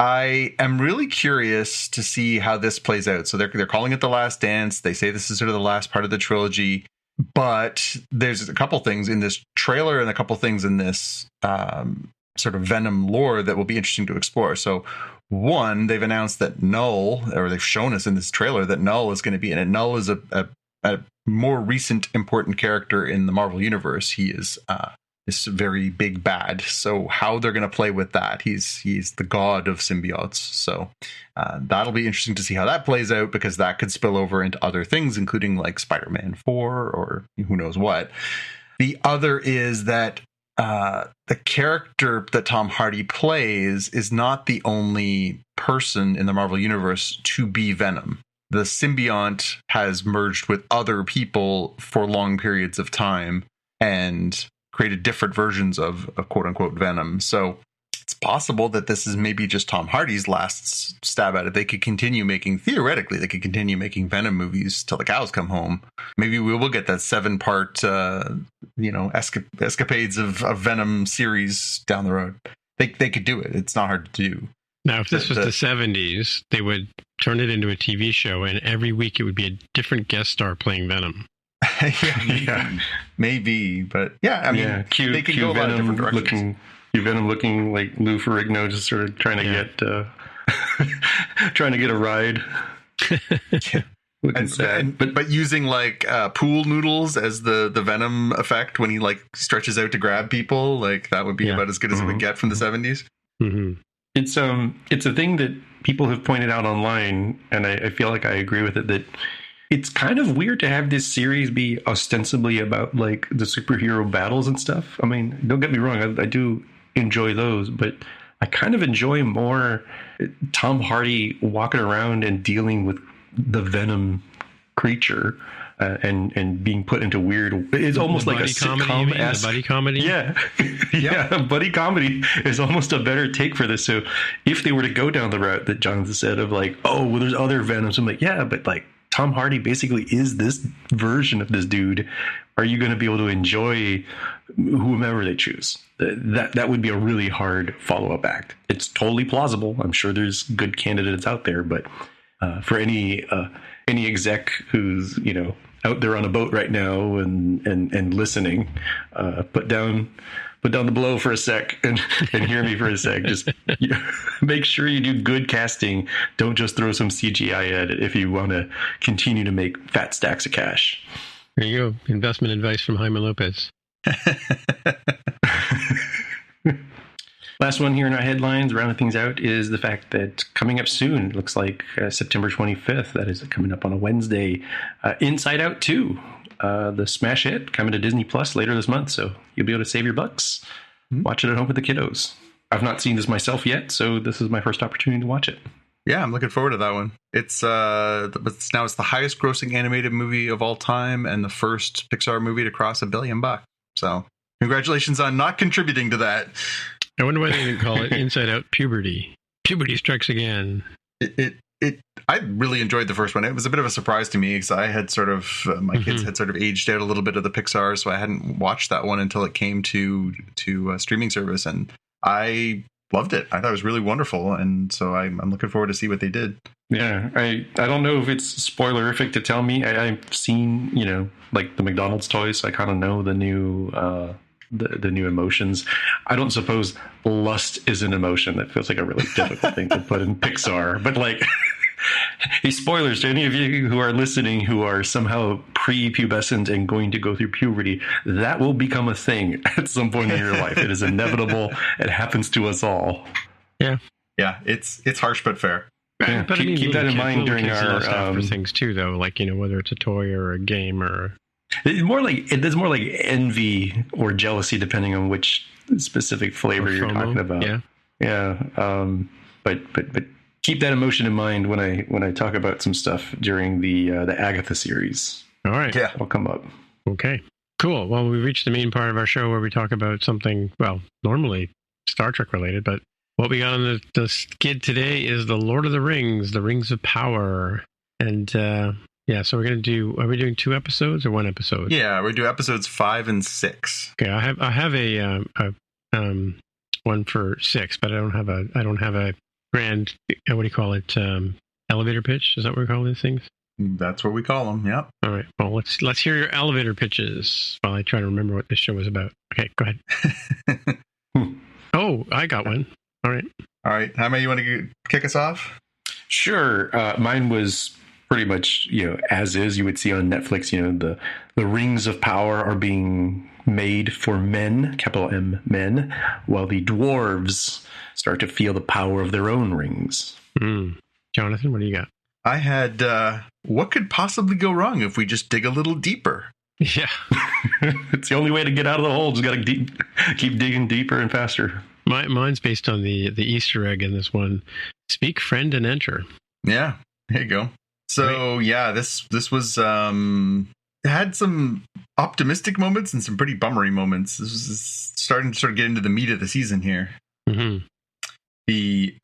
I am really curious to see how this plays out. So they're calling it The Last Dance. They say this is sort of the last part of the trilogy, but there's a couple things in this trailer and a couple things in this sort of Venom lore that will be interesting to explore. So one, they've announced that Null, or they've shown us in this trailer that Null is going to be in it. Null is a more recent important character in the Marvel Universe. He is this very big bad. So how they're going to play with that? He's the god of symbiotes. So that'll be interesting to see how that plays out, because that could spill over into other things, including like Spider-Man 4 or who knows what. The other is that the character that Tom Hardy plays is not the only person in the Marvel Universe to be Venom. The symbiont has merged with other people for long periods of time and created different versions of quote unquote Venom. So it's possible that this is maybe just Tom Hardy's last stab at it. Theoretically, they could continue making Venom movies till the cows come home. Maybe we will get that 7-part, escapades of Venom series down the road. They could do it. It's not hard to do. Now, if this was the 70s, they would turn it into a TV show, and every week it would be a different guest star playing Venom. Maybe, but I mean, they can go a lot of different directions. Venom looking like Lou Ferrigno, just sort of trying to get a ride. But using like pool noodles as the Venom effect when he like stretches out to grab people, like that would be about as good as it would get from the 70s. Mm-hmm. It's a thing that people have pointed out online, and I feel like I agree with it, that it's kind of weird to have this series be ostensibly about like the superhero battles and stuff. I mean, don't get me wrong, I do enjoy those, but I kind of enjoy more Tom Hardy walking around and dealing with the Venom creature and being put into weird. It's almost like a sitcom-esque buddy comedy. Yeah, buddy comedy is almost a better take for this. So if they were to go down the route that Jonathan said of like, oh, well, there's other Venoms, I'm like, yeah, but like Tom Hardy basically is this version of this dude. Are you going to be able to enjoy whomever they choose? That would be a really hard follow-up act. It's totally plausible. I'm sure there's good candidates out there, but for any exec who's out there on a boat right now and listening, put down the blow for a sec and hear me for a sec. Just make sure you do good casting. Don't just throw some CGI at it if you want to continue to make fat stacks of cash. There you go. Investment advice from Jaime Lopez. Last one here in our headlines, rounding things out, is the fact that coming up soon, looks like September 25th, that is coming up on a Wednesday, Inside Out 2, the smash hit, coming to Disney Plus later this month, so you'll be able to save your bucks. Watch it at home with the kiddos. I've not seen this myself yet, so this is my first opportunity to watch it. Yeah, I'm looking forward to that one. It's the highest grossing animated movie of all time and the first Pixar movie to cross $1 billion. So congratulations on not contributing to that. I wonder why they didn't call it Inside Out Puberty. Puberty Strikes Again. I really enjoyed the first one. It was a bit of a surprise to me because I had sort of my kids had sort of aged out a little bit of the Pixar, so I hadn't watched that one until it came to a streaming service, and I loved it. I thought it was really wonderful, and so I'm looking forward to see what they did. Yeah, I don't know if it's spoilerific to tell me. I've seen, like the McDonald's toys, so I kind of know the new the new emotions. I don't suppose lust is an emotion. That feels like a really difficult thing to put in Pixar. But like, hey, spoilers to any of you who are listening who are somehow pre-pubescent and going to go through puberty, that will become a thing at some point in your life. It is inevitable. It happens to us all. Yeah. Yeah, it's harsh but fair. Yeah, but keep that in mind during our for things too, though. Like, whether it's a toy or a game or there's more like envy or jealousy, depending on which specific flavor you're talking about. Yeah. But keep that emotion in mind when I talk about some stuff during the Agatha series. All right. Yeah, it'll come up. Okay. Cool. Well, we've reached the main part of our show where we talk about something, well, normally Star Trek related, but what we got on the skid today is the Lord of the Rings, the Rings of Power, and so we're gonna do. Are we doing 2 episodes or 1 episode? Yeah, we're doing episodes 5 and 6. Okay, I have a one for 6, but I don't have a grand, what do you call it, elevator pitch? Is that what we call these things? That's what we call them. Yeah. All right. Well, let's hear your elevator pitches while I try to remember what this show was about. Okay, go ahead. Oh, I got one. All right. How many you want to kick us off? Sure. Mine was pretty much, as is, you would see on Netflix, the rings of power are being made for men, capital M, men, while the dwarves start to feel the power of their own rings. Jonathan, what do you got? I had, what could possibly go wrong if we just dig a little deeper? Yeah. It's the only way to get out of the hole. Just got to keep digging deeper and faster. Mine's based on the Easter egg in this one. Speak, friend, and enter. Yeah, there you go. So right. This was it had some optimistic moments and some pretty bummery moments. This was starting to get into the meat of the season here. Mm-hmm. The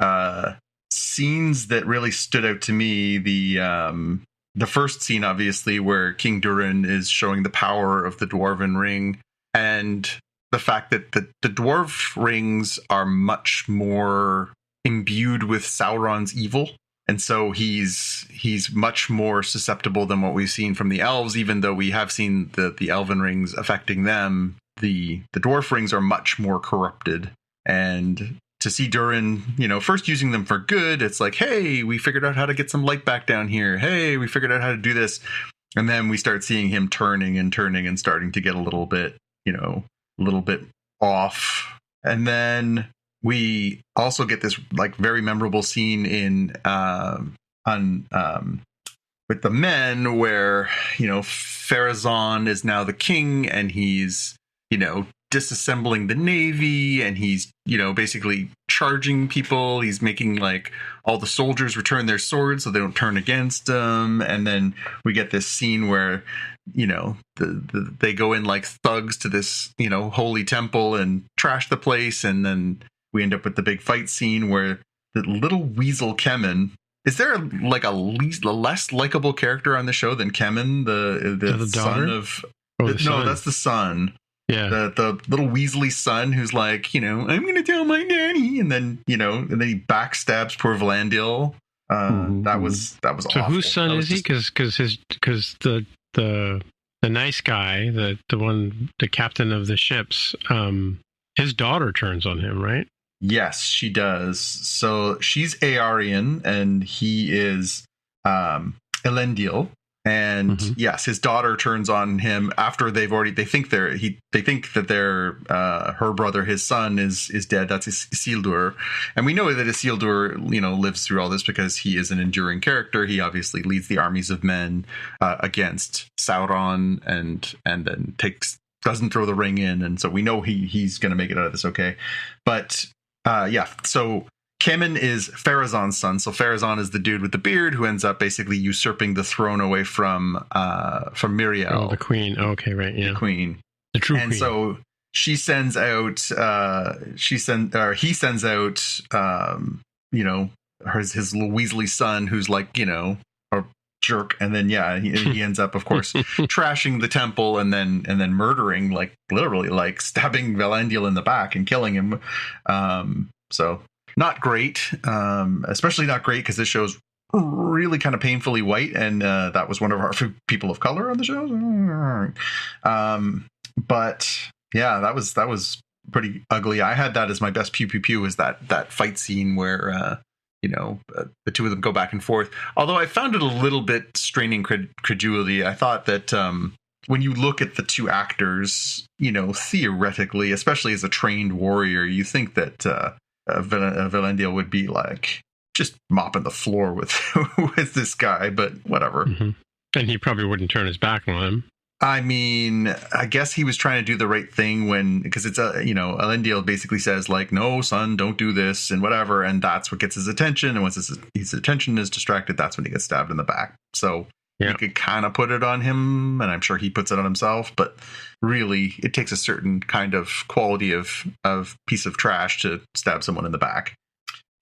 scenes that really stood out to me, the first scene, obviously, where King Durin is showing the power of the Dwarven ring, and the fact that the dwarf rings are much more imbued with Sauron's evil. And so he's much more susceptible than what we've seen from the elves, even though we have seen the elven rings affecting them. The dwarf rings are much more corrupted. And to see Durin, first using them for good, it's like, hey, we figured out how to get some light back down here. Hey, we figured out how to do this. And then we start seeing him turning and starting to get a little bit off. And then we also get this like very memorable scene in with the men where, Pharazôn is now the king, and he's, disassembling the navy, and he's, basically charging people. He's making like all the soldiers return their swords so they don't turn against them. And then we get this scene where, they go in like thugs to this, holy temple and trash the place. And then we end up with the big fight scene where the little weasel Kemen. Is there like a less likable character on the show than Kemen, the son of? No, that's the son. Yeah, the little Weasley son who's like, I'm going to tell my daddy, and then he backstabs poor Valandil. That was so awful. Whose son is he? Because the nice guy, the captain of the ships, his daughter turns on him, right? Yes, she does. So she's Aarian, and he is Elendil. And yes, his daughter turns on him after they think that their her brother, his son, is dead. That's Isildur, and we know that Isildur, lives through all this because he is an enduring character. He obviously leads the armies of men against Sauron, and then doesn't throw the ring in, and so we know he's going to make it out of this okay. But so Kemen is Pharazôn's son. So Pharazôn is the dude with the beard who ends up basically usurping the throne away from Miriel. Oh, the queen. Oh, okay, right, yeah. The queen. The true queen. And so she sends out he sends out his little Weasley son, who's like, a jerk, and then he ends up, of course, trashing the temple and then murdering, like literally like stabbing Valandil in the back and killing him. So not great, especially not great because this show's really kind of painfully white, and that was one of our people of color on the show. But yeah, that was pretty ugly. I had that as my best pew pew pew, was that fight scene where the two of them go back and forth. Although I found it a little bit straining credulity. I thought that when you look at the two actors, theoretically, especially as a trained warrior, you think that Valendiel would be like just mopping the floor with with this guy, but whatever. Mm-hmm. And he probably wouldn't turn his back on him. I mean, I guess he was trying to do the right thing because it's Elendil basically says like, no, son, don't do this and whatever. And that's what gets his attention. And once his attention is distracted, that's when he gets stabbed in the back. So you could kind of put it on him, and I'm sure he puts it on himself. But really, it takes a certain kind of quality of piece of trash to stab someone in the back.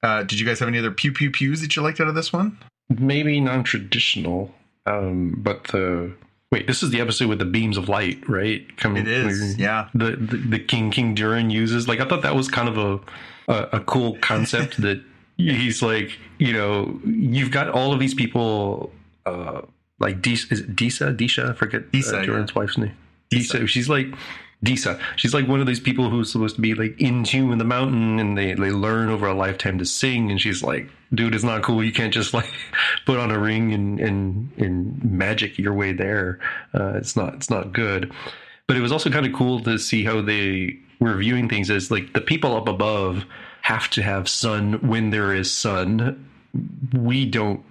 Did you guys have any other pew pew pews that you liked out of this one? Maybe non-traditional, but wait, this is the episode with the beams of light, right? It is, yeah. The King Durin uses. Like, I thought that was kind of a cool concept that he's like, you've got all of these people, like Disha? I forget Durin's wife's name. Disha. She's like Disha. She's like one of these people who's supposed to be like in tune with the mountain, and they learn over a lifetime to sing. And she's like, dude, it's not cool. You can't just like put on a ring and magic your way there. It's not good. But it was also kind of cool to see how they were viewing things as like the people up above have to have sun when there is sun. We don't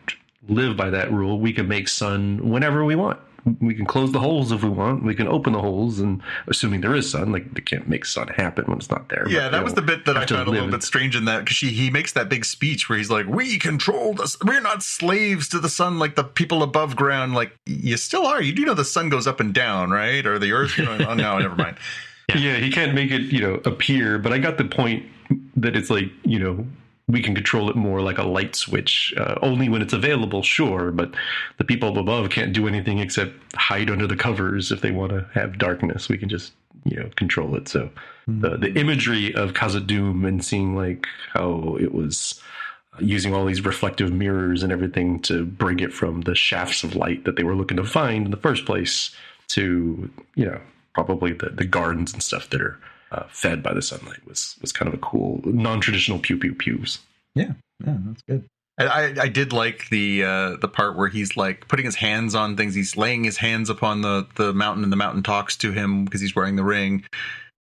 live by that rule. We can make sun whenever we want. We can close the holes if we want. We can open the holes, and assuming there is sun, like they can't make sun happen when it's not there. Yeah, that was the bit that I found a little bit strange in that, because he makes that big speech where he's like, "We control this. We're not slaves to the sun like the people above ground." Like, you still are. You do know the sun goes up and down, right? Or the earth? Oh no, never mind. Yeah, he can't make it, appear. But I got the point that it's like, we can control it more like a light switch, only when it's available, sure. But the people up above can't do anything except hide under the covers if they want to have darkness. We can just, control it. So the imagery of Khazad-dûm and seeing like how it was using all these reflective mirrors and everything to bring it from the shafts of light that they were looking to find in the first place to, probably the gardens and stuff that are fed by the sunlight was kind of a cool non-traditional pew pew pews. Yeah, that's good. I did like the part where he's like putting his hands on things. He's laying his hands upon the mountain, and the mountain talks to him because he's wearing the ring.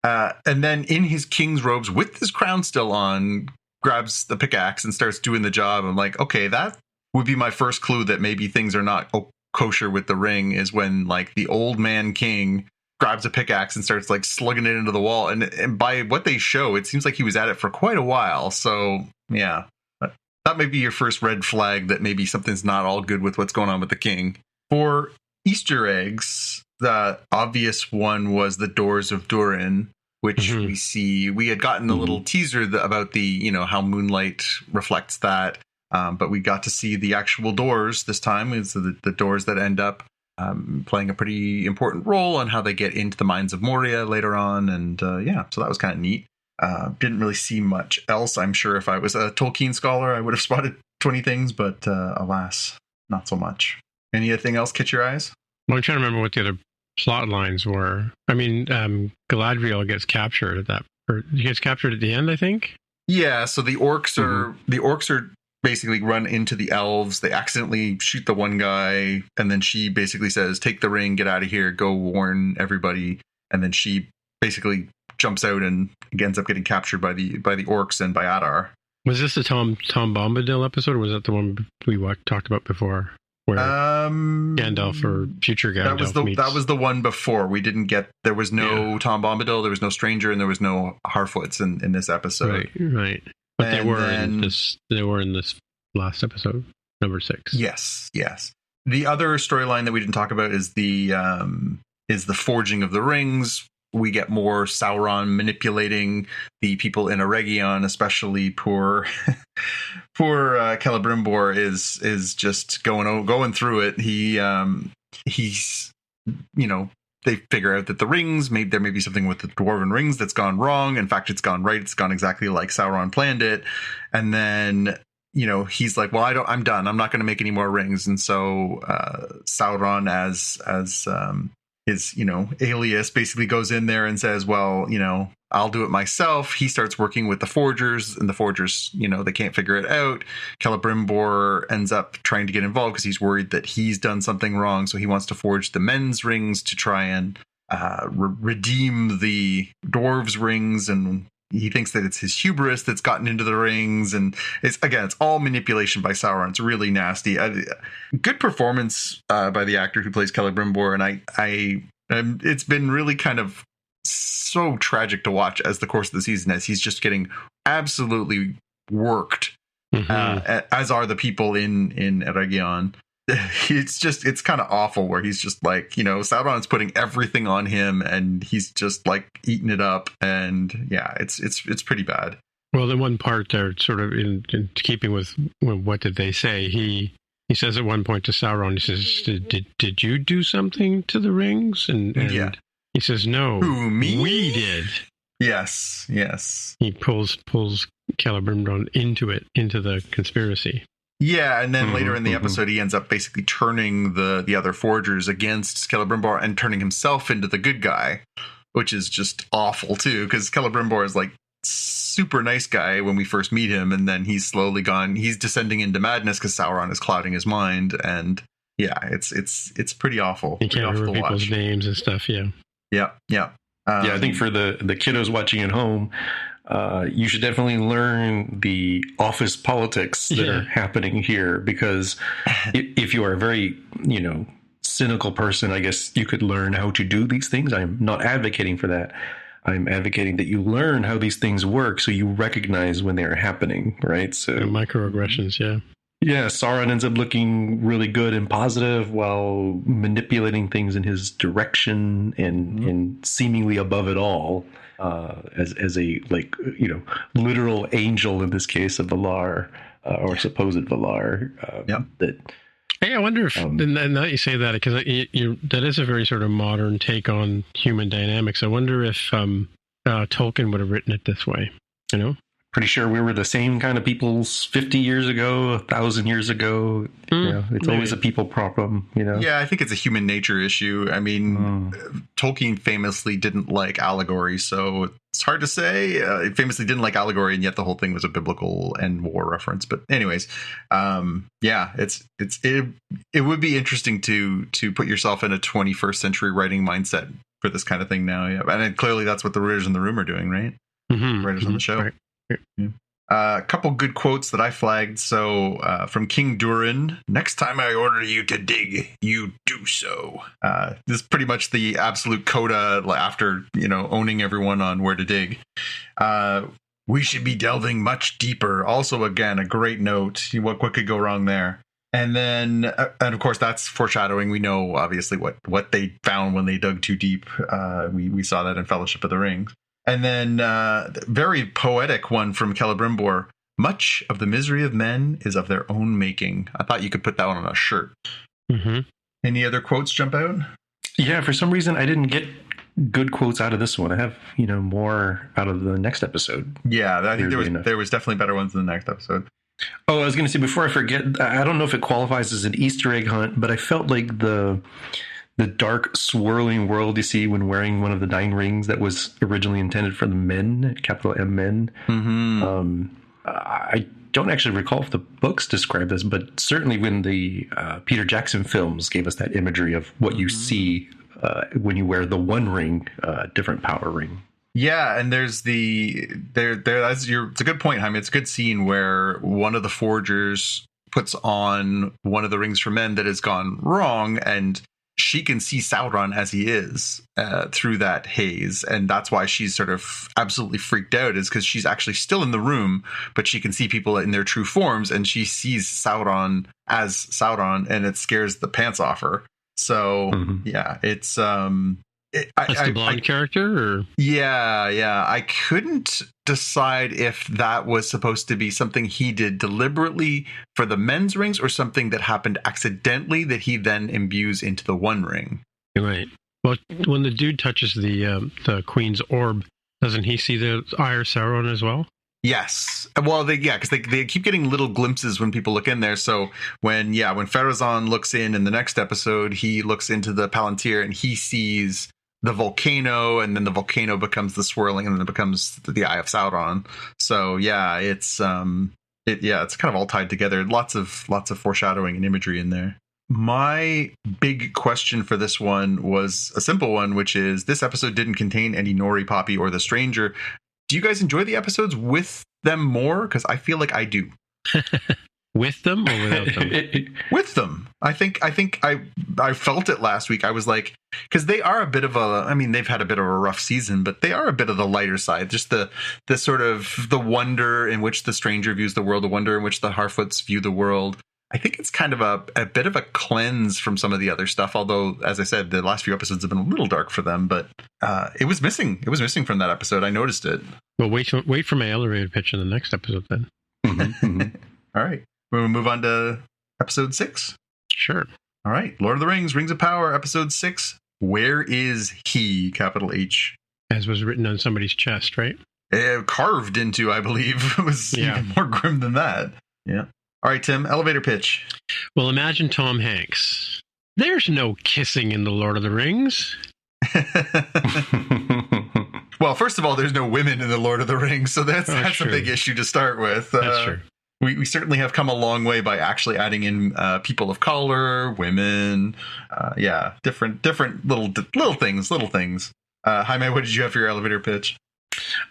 And then in his king's robes with his crown still on, grabs the pickaxe and starts doing the job. I'm like, okay, that would be my first clue that maybe things are not kosher with the ring, is when like the old man king grabs a pickaxe and starts like slugging it into the wall. And by what they show, it seems like he was at it for quite a while. So yeah, that may be your first red flag that maybe something's not all good with what's going on with the king. For Easter eggs, the obvious one was the doors of Durin, which we see. We had gotten a little teaser about the, how moonlight reflects that. But we got to see the actual doors this time. It's the doors that end up playing a pretty important role in how they get into the mines of Moria later on. And so that was kind of neat. Didn't really see much else. I'm sure if I was a Tolkien scholar, I would have spotted 20 things, but alas, not so much. Anything else catch your eyes? Well, I'm trying to remember what the other plot lines were. I mean, Galadriel gets captured he gets captured at the end, I think. Yeah, so the orcs are basically run into the elves. They accidentally shoot the one guy, and then she basically says, "Take the ring, get out of here, go warn everybody." And then she basically jumps out and ends up getting captured by the orcs and by Adar. Was this the Tom Bombadil episode, or was that the one we talked about before, where Gandalf or future Gandalf that was the one before. We didn't get, there was no Tom Bombadil, there was no Stranger, and there was no Harfoots in this episode. Right. But they were in this last episode, number 6. Yes. The other storyline that we didn't talk about is the forging of the rings. We get more Sauron manipulating the people in Eregion, especially poor Celebrimbor is just going through it. He's they figure out that the rings, maybe there may be something with the dwarven rings that's gone wrong. In fact, it's gone right. It's gone exactly like Sauron planned it. And then, he's like, well, I'm done. I'm not going to make any more rings. And so Sauron, as his, alias, basically goes in there and says, well, I'll do it myself. He starts working with the forgers, and the forgers, they can't figure it out. Celebrimbor ends up trying to get involved because he's worried that he's done something wrong. So he wants to forge the men's rings to try and redeem the dwarves' rings. And he thinks that it's his hubris that's gotten into the rings. And it's all manipulation by Sauron. It's really nasty. Good performance by the actor who plays Celebrimbor. And it's been really kind of so tragic to watch as the course of the season, as he's just getting absolutely worked, as are the people in Eregion. It's kind of awful where he's just like, Sauron's putting everything on him and he's just like eating it up. And yeah, it's pretty bad. Well, the one part there, sort of in keeping with what did they say, he says at one point to Sauron, he says, did you do something to the rings? And yeah. He says, no. Who, me? We did. Yes. He pulls Celebrimbor into the conspiracy. Yeah, and then later in the episode, he ends up basically turning the other forgers against Celebrimbor and turning himself into the good guy, which is just awful, too, because Celebrimbor is like super nice guy when we first meet him, and then he's slowly he's descending into madness because Sauron is clouding his mind, and yeah, it's pretty awful. You can't remember people's names and stuff, yeah. Yeah. I think for the kiddos watching at home, you should definitely learn the office politics that are happening here, because if you are a very, cynical person, I guess you could learn how to do these things. I'm not advocating for that. I'm advocating that you learn how these things work so you recognize when they are happening, right? So microaggressions, yeah. Yeah, Sauron ends up looking really good and positive while manipulating things in his direction and seemingly above it all, as a literal angel in this case of Valar, or supposed Valar. Hey, I wonder if now you say that, because that is a very sort of modern take on human dynamics. I wonder if Tolkien would have written it this way, Pretty sure we were the same kind of peoples 50 years ago, 1,000 years ago. It's always a people problem, Yeah, I think it's a human nature issue. I mean, Tolkien famously didn't like allegory, so it's hard to say. He famously didn't like allegory, and yet the whole thing was a biblical and war reference. But anyways, it would be interesting to put yourself in a 21st century writing mindset for this kind of thing now. Yeah, and clearly that's what the writers in the room are doing, right? Writers on the show. Right. A couple good quotes that I flagged. So from King Durin, next time I order you to dig, you do so. This is pretty much the absolute coda after, owning everyone on where to dig. We should be delving much deeper. Also, again, a great note. What could go wrong there? And then, and of course, that's foreshadowing. We know, obviously, what they found when they dug too deep. We saw that in Fellowship of the Ring. And then very poetic one from Celebrimbor. Much of the misery of men is of their own making. I thought you could put that one on a shirt. Any other quotes jump out? Yeah, for some reason I didn't get good quotes out of this one. I have, more out of the next episode. Yeah, I think there was definitely better ones in the next episode. Oh, I was going to say, before I forget, I don't know if it qualifies as an Easter egg hunt, but I felt like the dark swirling world you see when wearing one of the 9 rings that was originally intended for the men, capital M men. I don't actually recall if the books describe this, but certainly when the Peter Jackson films gave us that imagery of what you see when you wear the one ring, different power ring. Yeah, and there's it's a good point, Jaime. It's a good scene where one of the forgers puts on one of the rings for men that has gone wrong, and she can see Sauron as he is through that haze. And that's why she's sort of absolutely freaked out, is because she's actually still in the room, but she can see people in their true forms, and she sees Sauron as Sauron, and it scares the pants off her. So, yeah, it's... That's the blonde character? Or? Yeah. I couldn't decide if that was supposed to be something he did deliberately for the men's rings or something that happened accidentally that he then imbues into the one ring. Right. Well, when the dude touches the queen's orb, doesn't he see the eye of Sauron as well? Yes. Well, because they keep getting little glimpses when people look in there. So when Pharazôn looks in the next episode, he looks into the Palantir and he sees the volcano, and then the volcano becomes the swirling, and then it becomes the Eye of Sauron. So yeah, it's kind of all tied together. Lots of foreshadowing and imagery in there. My big question for this one was a simple one, which is this episode didn't contain any Nori, Poppy, or the Stranger. Do you guys enjoy the episodes with them more? Because I feel like I do. With them or without them? With them. I think I felt it last week. I was like, because they are a bit of they've had a bit of a rough season, but they are a bit of the lighter side. Just the sort of the wonder in which the Stranger views the world, the wonder in which the Harfoots view the world. I think it's kind of a bit of a cleanse from some of the other stuff. Although, as I said, the last few episodes have been a little dark for them, but it was missing. It was missing from that episode. I noticed it. Well, wait for my elevator pitch in the next episode then. All right. We'll move on to episode 6. Sure. All right. Lord of the Rings, Rings of Power, episode 6. Where is he? Capital H. As was written on somebody's chest, right? Carved into, I believe. It was even more grim than that. Yeah. All right, Tim, elevator pitch. Well, imagine Tom Hanks. There's no kissing in the Lord of the Rings. Well, first of all, there's no women in the Lord of the Rings, so that's a big issue to start with. That's true. We certainly have come a long way by actually adding in people of color, women, different little things. Jaime, what did you have for your elevator pitch?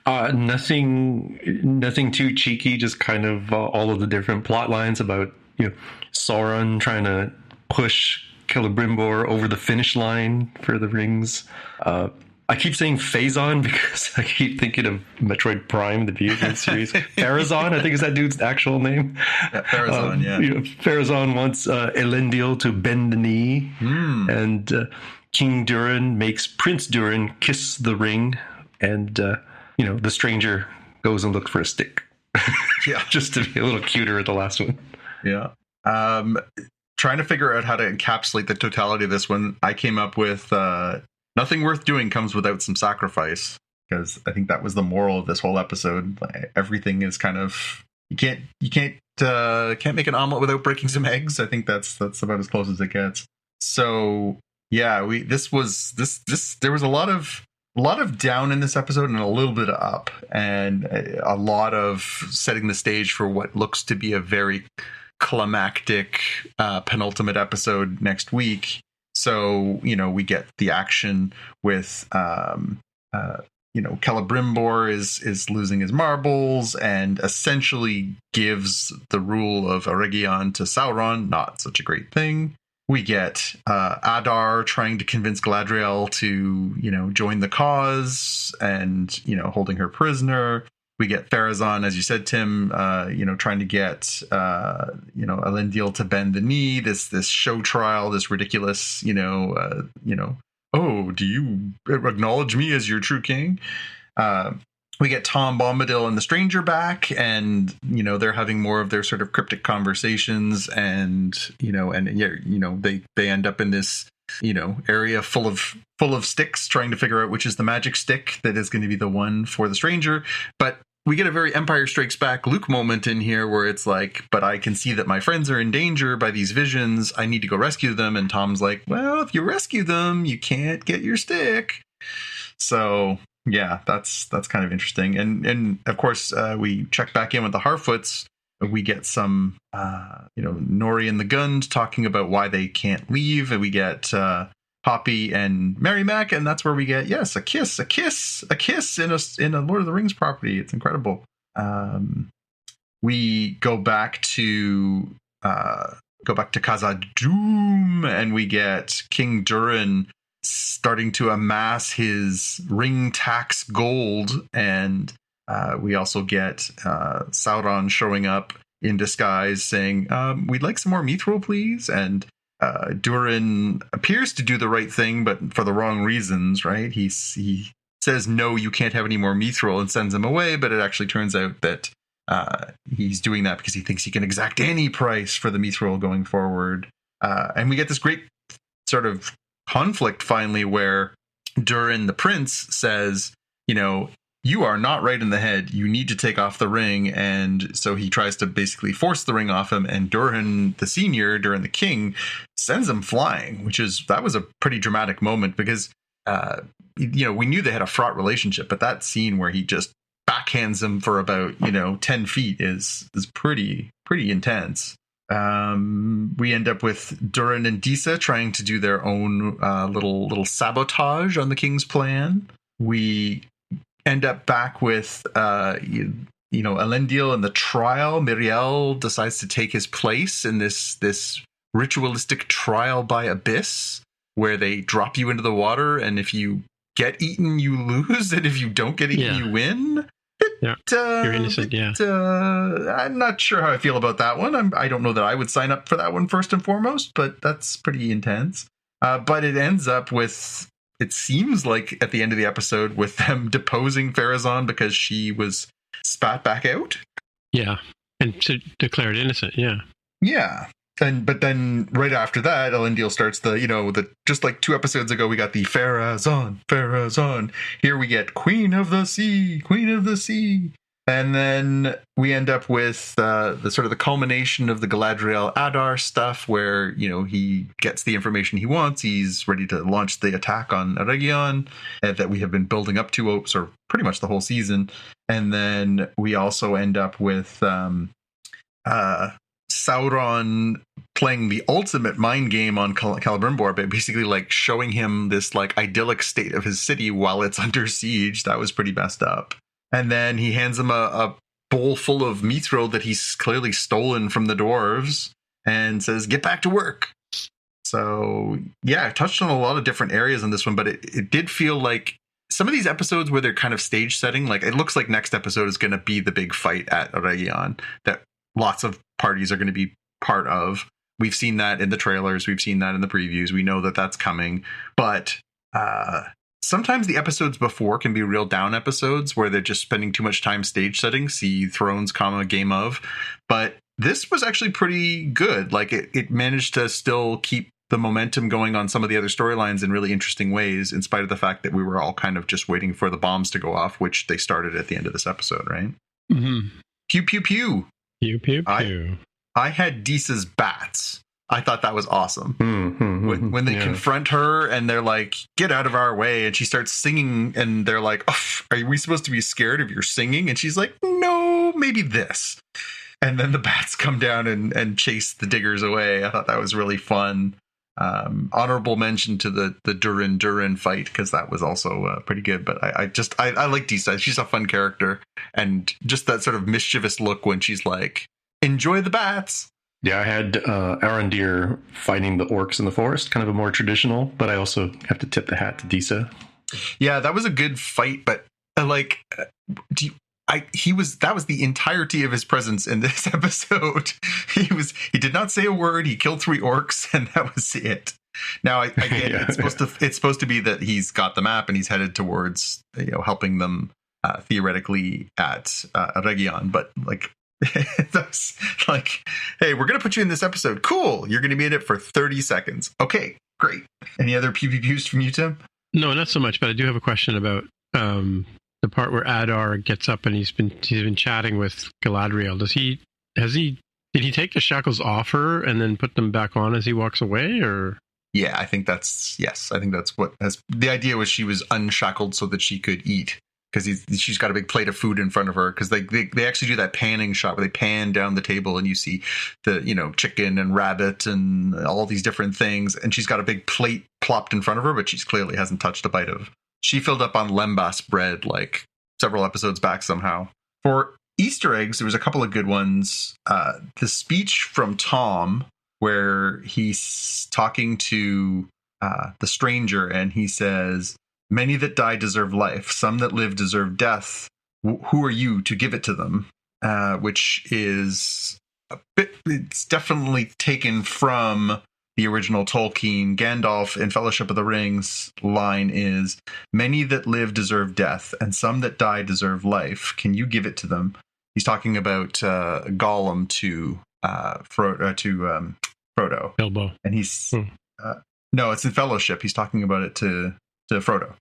Nothing too cheeky. Just kind of all of the different plot lines about Sauron trying to push Celebrimbor over the finish line for the rings. I keep saying Phazon because I keep thinking of Metroid Prime, the video game series. Pharazôn, I think is that dude's actual name. Yeah, Pharazôn, Pharazôn wants Elendil to bend the knee, and King Durin makes Prince Durin kiss the ring, and the Stranger goes and looks for a stick. Yeah, just to be a little cuter at the last one. Yeah. Trying to figure out how to encapsulate the totality of this one, I came up with nothing worth doing comes without some sacrifice, because I think that was the moral of this whole episode. Everything is kind of you can't make an omelet without breaking some eggs. I think that's about as close as it gets. So yeah, there was a lot of down in this episode and a little bit of up, and a lot of setting the stage for what looks to be a very climactic penultimate episode next week. So, we get the action with, Celebrimbor is losing his marbles and essentially gives the rule of Eregion to Sauron. Not such a great thing. We get Adar trying to convince Galadriel to, join the cause and, holding her prisoner. We get Pharazôn, as you said, Tim, trying to get, Elendil to bend the knee, this show trial, this ridiculous, oh, do you acknowledge me as your true king? We get Tom Bombadil and the Stranger back, and, they're having more of their sort of cryptic conversations, and, they end up in this, area full of sticks, trying to figure out which is the magic stick that is going to be the one for the Stranger. But we get a very Empire Strikes Back Luke moment in here where it's like, but I can see that my friends are in danger by these visions. I need to go rescue them. And Tom's like, well, if you rescue them, you can't get your stick. So yeah, that's kind of interesting. And of course, we check back in with the Harfoots. We get some, Nori and the Gund talking about why they can't leave. And we get Poppy and Mary Mac, and that's where we get, yes, a kiss in a Lord of the Rings property. It's incredible. We go back to Khazad-dûm, and we get King Durin starting to amass his ring tax gold, and we also get Sauron showing up in disguise saying, we'd like some more mithril, please. And Durin appears to do the right thing, but for the wrong reasons, right? He says, no, you can't have any more mithril, and sends him away, but it actually turns out that he's doing that because he thinks he can exact any price for the mithril going forward. And we get this great sort of conflict finally where Durin the prince says, you are not right in the head. You need to take off the ring. And so he tries to basically force the ring off him. And Durin the senior, Durin the king, sends him flying, that was a pretty dramatic moment because, we knew they had a fraught relationship. But that scene where he just backhands him for about, 10 feet is pretty intense. We end up with Durin and Disa trying to do their own little sabotage on the king's plan. We end up back with Elendil in the trial. Miriel decides to take his place in this ritualistic trial by abyss where they drop you into the water, and if you get eaten you lose, and if you don't get eaten you win. You're innocent. I'm not sure how I feel about that one. I don't know that I would sign up for that one first and foremost, but that's pretty intense. But it ends up with, it seems like at the end of the episode, with them deposing Farazan because she was spat back out. Yeah, and declared innocent. Yeah. But then right after that, Elendil starts the just like 2 episodes ago, we got the Farazan. Here we get Queen of the Sea. And then we end up with the sort of the culmination of the Galadriel Adar stuff where, he gets the information he wants. He's ready to launch the attack on Eregion that we have been building up to or pretty much the whole season. And then we also end up with Sauron playing the ultimate mind game on Celebrimbor, but basically like showing him this like idyllic state of his city while it's under siege. That was pretty messed up. And then he hands him a bowl full of mithril that he's clearly stolen from the dwarves and says, get back to work. So yeah, I touched on a lot of different areas in this one, but it did feel like some of these episodes where they're kind of stage setting, like it looks like next episode is going to be the big fight at Eregion that lots of parties are going to be part of. We've seen that in the trailers. We've seen that in the previews. We know that that's coming. But sometimes the episodes before can be real down episodes where they're just spending too much time stage setting. See Thrones, Game of. But this was actually pretty good. Like it managed to still keep the momentum going on some of the other storylines in really interesting ways, in spite of the fact that we were all kind of just waiting for the bombs to go off, which they started at the end of this episode, right? Mm-hmm. Pew, pew, pew. Pew, pew, pew. I had Disa's bats. I thought that was awesome. When they confront her and they're like, get out of our way. And she starts singing and they're like, oh, are we supposed to be scared of your singing? And she's like, no, maybe this. And then the bats come down and chase the diggers away. I thought that was really fun. Honorable mention to the Durin fight, because that was also pretty good. But I like Disa. She's a fun character. And just that sort of mischievous look when she's like, enjoy the bats. Yeah, I had Arondir fighting the orcs in the forest, kind of a more traditional, but I also have to tip the hat to Disa. Yeah, that was a good fight, but that was the entirety of his presence in this episode. He did not say a word. He killed 3 orcs, and that was it. Now, I get it's supposed to be that he's got the map and he's headed towards helping them theoretically at Eregion, but like. That's like, hey, we're gonna put you in this episode. Cool, you're gonna be in it for 30 seconds. Okay, great. Any other pews from you, Tim? No, not so much. But I do have a question about the part where Adar gets up and he's been chatting with Galadriel. Did he take the shackles off her and then put them back on as he walks away, or? Yeah, I think that's what the idea was. She was unshackled so that she could eat. Because she's got a big plate of food in front of her. Because they actually do that panning shot where they pan down the table and you see the chicken and rabbit and all these different things. And she's got a big plate plopped in front of her, but she's clearly hasn't touched a bite of. She filled up on lembas bread like several episodes back somehow. For Easter eggs, there was a couple of good ones. The speech from Tom where he's talking to the stranger and he says, many that die deserve life. Some that live deserve death. Who are you to give it to them? Which is it's definitely taken from the original Tolkien. Gandalf in Fellowship of the Rings line is, many that live deserve death, and some that die deserve life. Can you give it to them? He's talking about Gollum to Frodo. Bilbo. And he's... No, it's in Fellowship. He's talking about it to Frodo.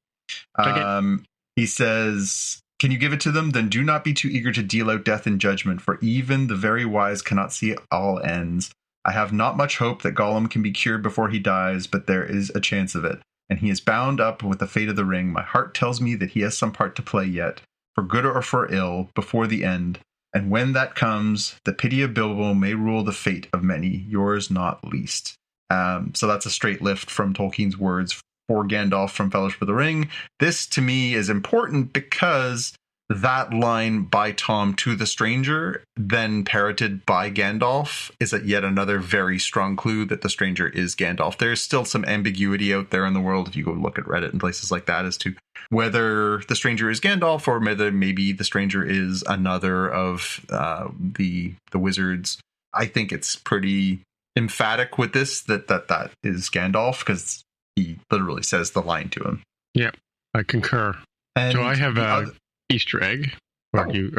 Okay. He says, "Can you give it to them? Then do not be too eager to deal out death and judgment, for even the very wise cannot see all ends. I have not much hope that Gollum can be cured before he dies, but there is a chance of it. And he is bound up with the fate of the ring. My heart tells me that he has some part to play yet, for good or for ill, before the end. And when that comes, the pity of Bilbo may rule the fate of many, yours not least." So that's a straight lift from Tolkien's words for Gandalf from Fellowship of the Ring. This, to me, is important because that line by Tom to the stranger, then parroted by Gandalf, is yet another very strong clue that the stranger is Gandalf. There's still some ambiguity out there in the world, if you go look at Reddit and places like that, as to whether the stranger is Gandalf or whether maybe the stranger is another of the wizards. I think it's pretty emphatic with this that is Gandalf, because he literally says the line to him. Yeah, I concur. And so I have a Easter egg. Or you?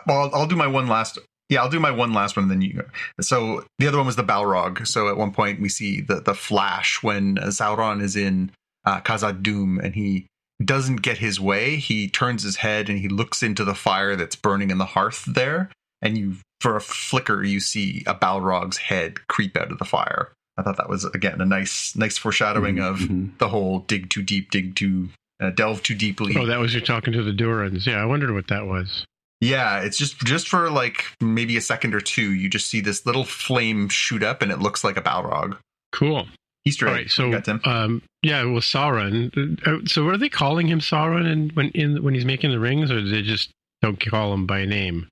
Well, I'll do my one last. Yeah, I'll do my one last one, and then you go. So the other one was the Balrog. So at one point we see the flash when Sauron is in Khazad-dûm, and he doesn't get his way. He turns his head and he looks into the fire that's burning in the hearth there, and for a flicker you see a Balrog's head creep out of the fire. I thought that was, again, a nice foreshadowing of the whole dig too deep, delve too deeply. Oh, that was you talking to the Durans. Yeah, I wondered what that was. Yeah, it's just for like maybe a second or two, you just see this little flame shoot up and it looks like a Balrog. Cool. Easter egg. All right, so got Tim? Yeah, well, Sauron. So are they calling him Sauron when he's making the rings, or they just don't call him by name?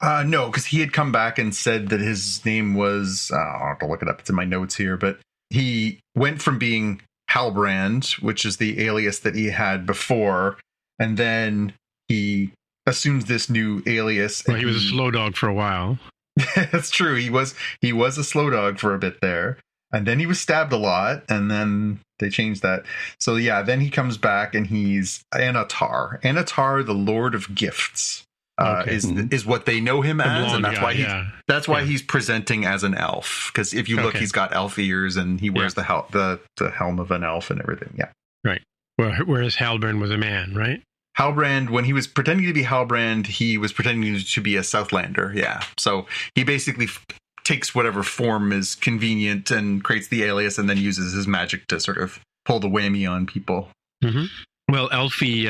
No, because he had come back and said that his name was, I'll have to look it up, it's in my notes here, but he went from being Halbrand, which is the alias that he had before, and then he assumes this new alias. Well, he was a slow dog for a while. That's true. He was a slow dog for a bit there, and then he was stabbed a lot, and then they changed that. So yeah, then he comes back and he's Anatar. Anatar, the Lord of Gifts. Is what they know him as, and that's why he's presenting as an elf. Because if you look, he's got elf ears and he wears the helm of an elf and everything. Yeah, right. Well, whereas Halbrand was a man, right? Halbrand, when he was pretending to be Halbrand, he was pretending to be a Southlander. Yeah, so he basically takes whatever form is convenient and creates the alias, and then uses his magic to sort of pull the whammy on people. Mm-hmm. Well, Elfie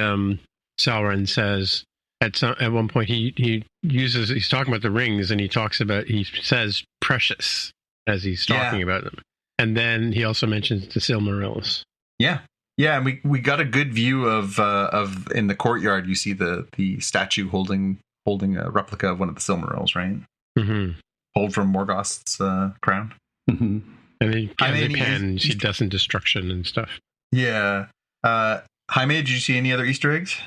Sauron says. At one point, he's talking about the rings, and he says precious as he's talking about them. And then he also mentions the Silmarils. Yeah. Yeah, and we got a good view of in the courtyard, you see the statue holding a replica of one of the Silmarils, right? Mm-hmm. Pulled from Morgoth's crown. Mm-hmm. And then he pen, you see death and destruction and stuff. Yeah. Jaime, did you see any other Easter eggs?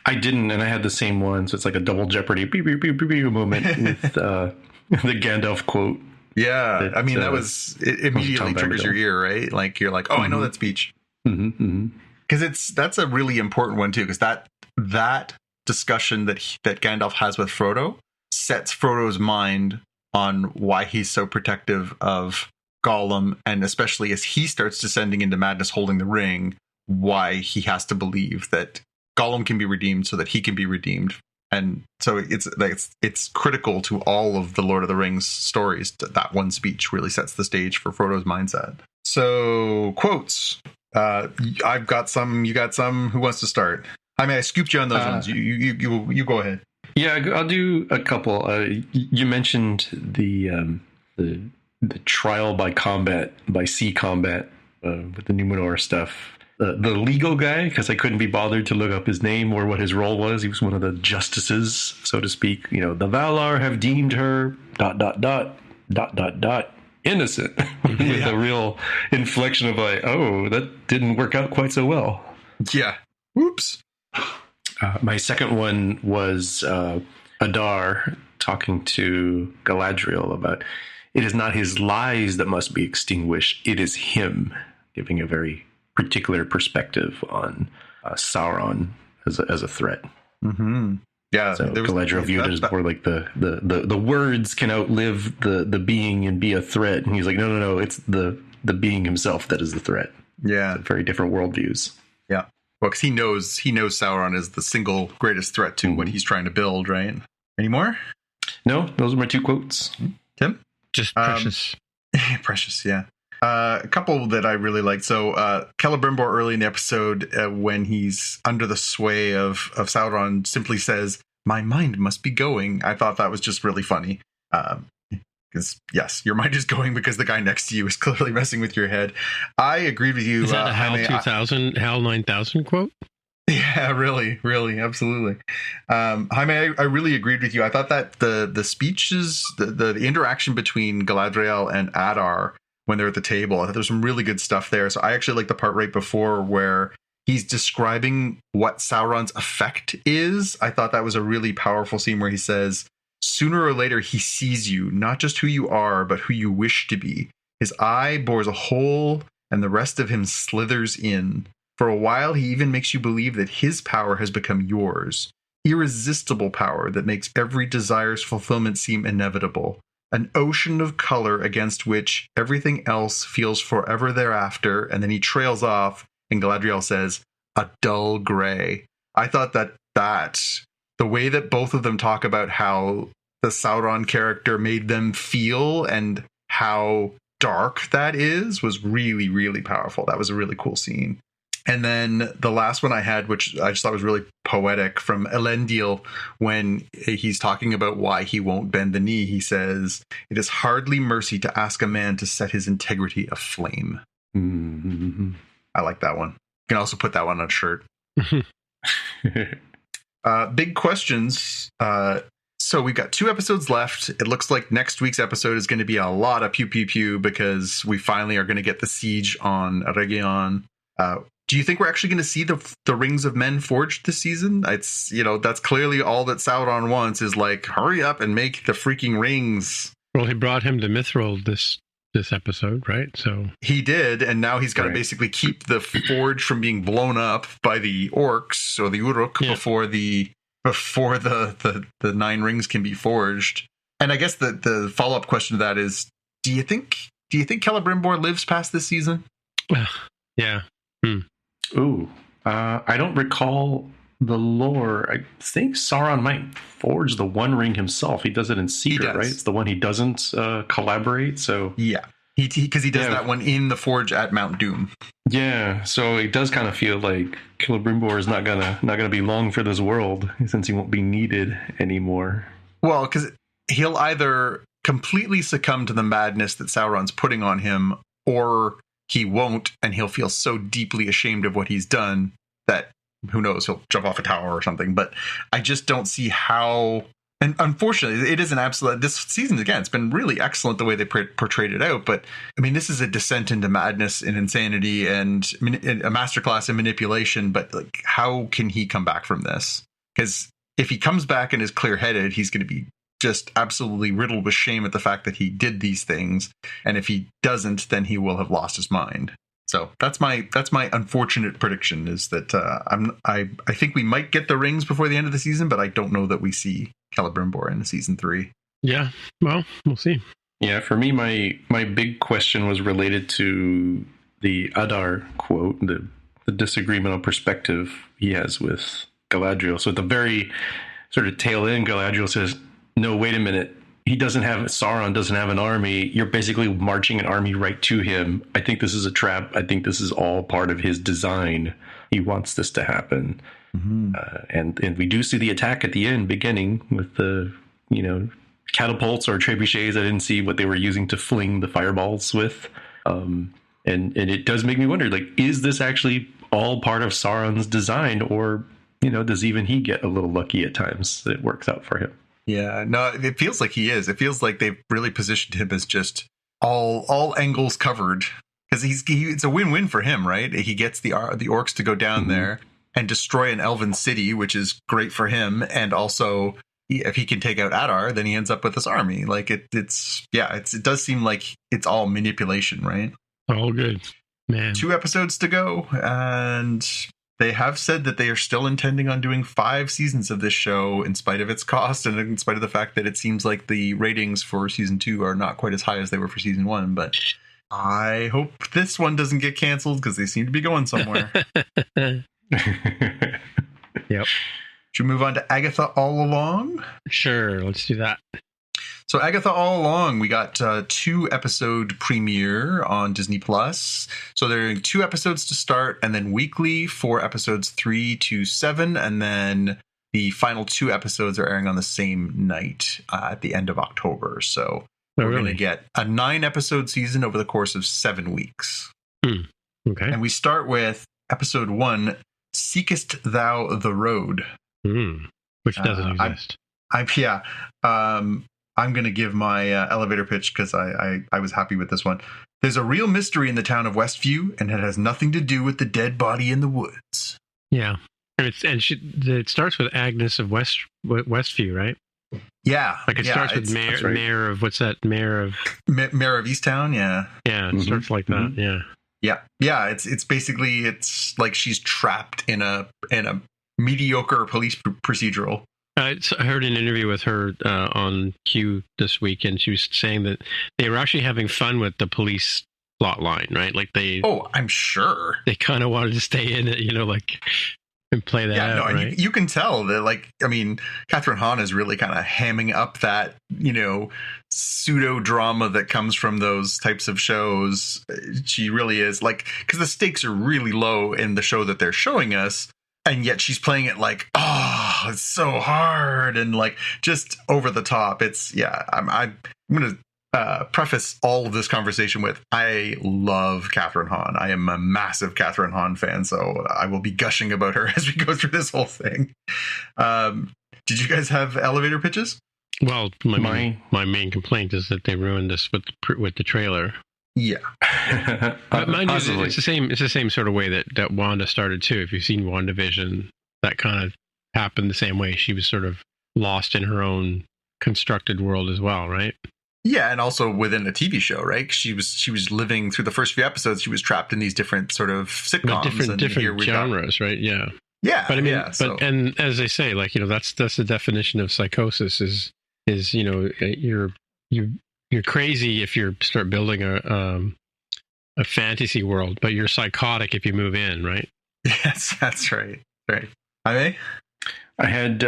I didn't, and I had the same one, so it's like a double Jeopardy beep, beep, beep, beep, beep moment with the Gandalf quote. Yeah, I mean, it immediately triggers your ear, right? Like, you're like, oh, I know that speech. Because that's a really important one, too, because that discussion that Gandalf has with Frodo sets Frodo's mind on why he's so protective of Gollum, and especially as he starts descending into madness holding the ring, why he has to believe that Gollum can be redeemed so that he can be redeemed. And so it's critical to all of the Lord of the Rings stories. That one speech really sets the stage for Frodo's mindset. So, quotes. I've got some, you got some. Who wants to start? I mean, I scooped you on those ones. You go ahead. Yeah, I'll do a couple. You mentioned the trial by sea combat with the Numenor stuff. The legal guy, because I couldn't be bothered to look up his name or what his role was. He was one of the justices, so to speak. The Valar have deemed her ... innocent. With a real inflection of like, oh, that didn't work out quite so well. Yeah. Oops. My second one was Adar talking to Galadriel about, it is not his lies that must be extinguished, it is him, giving a very particular perspective on Sauron as a threat. Mm-hmm. Yeah, so Galadriel viewed it as more like the words can outlive the being and be a threat, and he's like, no, it's the the being himself that is the threat. Yeah. Very different worldviews. Yeah. Well, because he knows Sauron is the single greatest threat to what he's trying to build, right? Any more? No, those are my 2 quotes. Tim? Just precious. Precious, yeah. A couple that I really liked. So Celebrimbor early in the episode, when he's under the sway of Sauron, simply says, "My mind must be going." I thought that was just really funny. Because, yes, your mind is going because the guy next to you is clearly messing with your head. I agreed with you. Is that a HAL 9000 quote? Yeah, really, absolutely. Jaime, I really agreed with you. I thought that the speeches, the interaction between Galadriel and Adar when they're at the table, I thought there was some really good stuff there. So I actually like the part right before where he's describing what Sauron's effect is. I thought that was a really powerful scene where he says, "Sooner or later he sees you, not just who you are, but who you wish to be. His eye bores a hole and the rest of him slithers in. For a while, he even makes you believe that his power has become yours. Irresistible power that makes every desire's fulfillment seem inevitable. An ocean of color against which everything else feels forever thereafter." And then he trails off, and Galadriel says, "A dull gray." I thought that the way that both of them talk about how the Sauron character made them feel and how dark that is was really, really powerful. That was a really cool scene. And then the last one I had, which I just thought was really poetic, from Elendil, when he's talking about why he won't bend the knee. He says, "It is hardly mercy to ask a man to set his integrity aflame." Mm-hmm. I like that one. You can also put that one on a shirt. Big questions. So we've got 2 episodes left. It looks like next week's episode is going to be a lot of pew pew pew because we finally are going to get the siege on Region. Do you think we're actually going to see the Rings of Men forged this season? It's, that's clearly all that Sauron wants is like, hurry up and make the freaking rings. Well, he brought him to Mithril this episode, right? So he did, and now he's got to basically keep the forge from being blown up by the orcs or the Uruk before the 9 rings can be forged. And I guess the follow-up question to that is, do you think Celebrimbor lives past this season? Yeah. Ooh, I don't recall the lore. I think Sauron might forge the One Ring himself. He does it in secret, right? It's the one he doesn't collaborate. So yeah, because he does that one in the forge at Mount Doom. Yeah, so it does kind of feel like Celebrimbor is not gonna be long for this world since he won't be needed anymore. Well, because he'll either completely succumb to the madness that Sauron's putting on him, or he won't, and he'll feel so deeply ashamed of what he's done that, who knows, he'll jump off a tower or something. But I just don't see how. And unfortunately, it is an absolute. This season, again, it's been really excellent the way they portrayed it out. But I mean, this is a descent into madness and insanity and a masterclass in manipulation. But like, how can he come back from this? Because if he comes back and is clear-headed, he's going to be just absolutely riddled with shame at the fact that he did these things. And if he doesn't, then he will have lost his mind. So that's my unfortunate prediction, is that I think we might get the rings before the end of the season, but I don't know that we see Celebrimbor in season 3. Yeah, well, we'll see. Yeah, for me, my big question was related to the Adar quote, the disagreement on perspective he has with Galadriel. So at the very sort of tail end, Galadriel says, "No, wait a minute. Sauron doesn't have an army. You're basically marching an army right to him. I think this is a trap. I think this is all part of his design. He wants this to happen." Mm-hmm. And we do see the attack at the end beginning with the, catapults or trebuchets. I didn't see what they were using to fling the fireballs with. And it does make me wonder, like, is this actually all part of Sauron's design, or, does even he get a little lucky at times that it works out for him? Yeah, no, it feels like he is. It feels like they've really positioned him as just all angles covered, because it's a win-win for him, right? He gets the orcs to go down there and destroy an elven city, which is great for him, and also if he can take out Adar, then he ends up with this army. Like it does seem like it's all manipulation, right? All good, man. 2 episodes to go, and they have said that they are still intending on doing 5 seasons of this show, in spite of its cost and in spite of the fact that it seems like the ratings for season 2 are not quite as high as they were for season 1. But I hope this one doesn't get canceled because they seem to be going somewhere. Yep. Should we move on to Agatha All Along? Sure, let's do that. So Agatha All Along, we got 2-episode premiere on Disney Plus. So there are 2 episodes to start, and then weekly 4 episodes 3 to 7, and then the final 2 episodes are airing on the same night at the end of October. So we're going to get a 9-episode season over the course of 7 weeks. Okay. And we start with episode 1, Seekest Thou the Road? Which doesn't exist. I'm going to give my elevator pitch because I was happy with this one. There's a real mystery in the town of Westview, and it has nothing to do with the dead body in the woods. Yeah. It starts with Agnes of Westview, right? Yeah. Like it starts with Mayor of, what's that? Mayor of Easttown, yeah. Yeah, it starts like that, yeah. Yeah, it's basically, it's like she's trapped in a mediocre police procedural. I heard an interview with her on Q this week, and she was saying that they were actually having fun with the police plot line, right? Like I'm sure they kind of wanted to stay in it, and play that out, right? And you can tell that, Catherine Hahn is really kind of hamming up that, pseudo drama that comes from those types of shows. She really is, because the stakes are really low in the show that they're showing us. And yet she's playing it like, oh, it's so hard and just over the top. I'm going to preface all of this conversation with, I love Catherine Hahn. I am a massive Catherine Hahn fan, so I will be gushing about her as we go through this whole thing. Did you guys have elevator pitches? Well, my main complaint is that they ruined this with the trailer. Yeah. But mind you, it's the same sort of way that Wanda started too. If you've seen WandaVision, that kind of happened the same way. She was sort of lost in her own constructed world as well, right? Yeah, and also within a TV show, right? She was living through the first few episodes. She was trapped in these different sort of sitcoms, different genres, right? Yeah. Yeah. But and as they say, that's the definition of psychosis is you're crazy if you start building a fantasy world, but you're psychotic if you move in, right? Yes, that's right. Right. I had,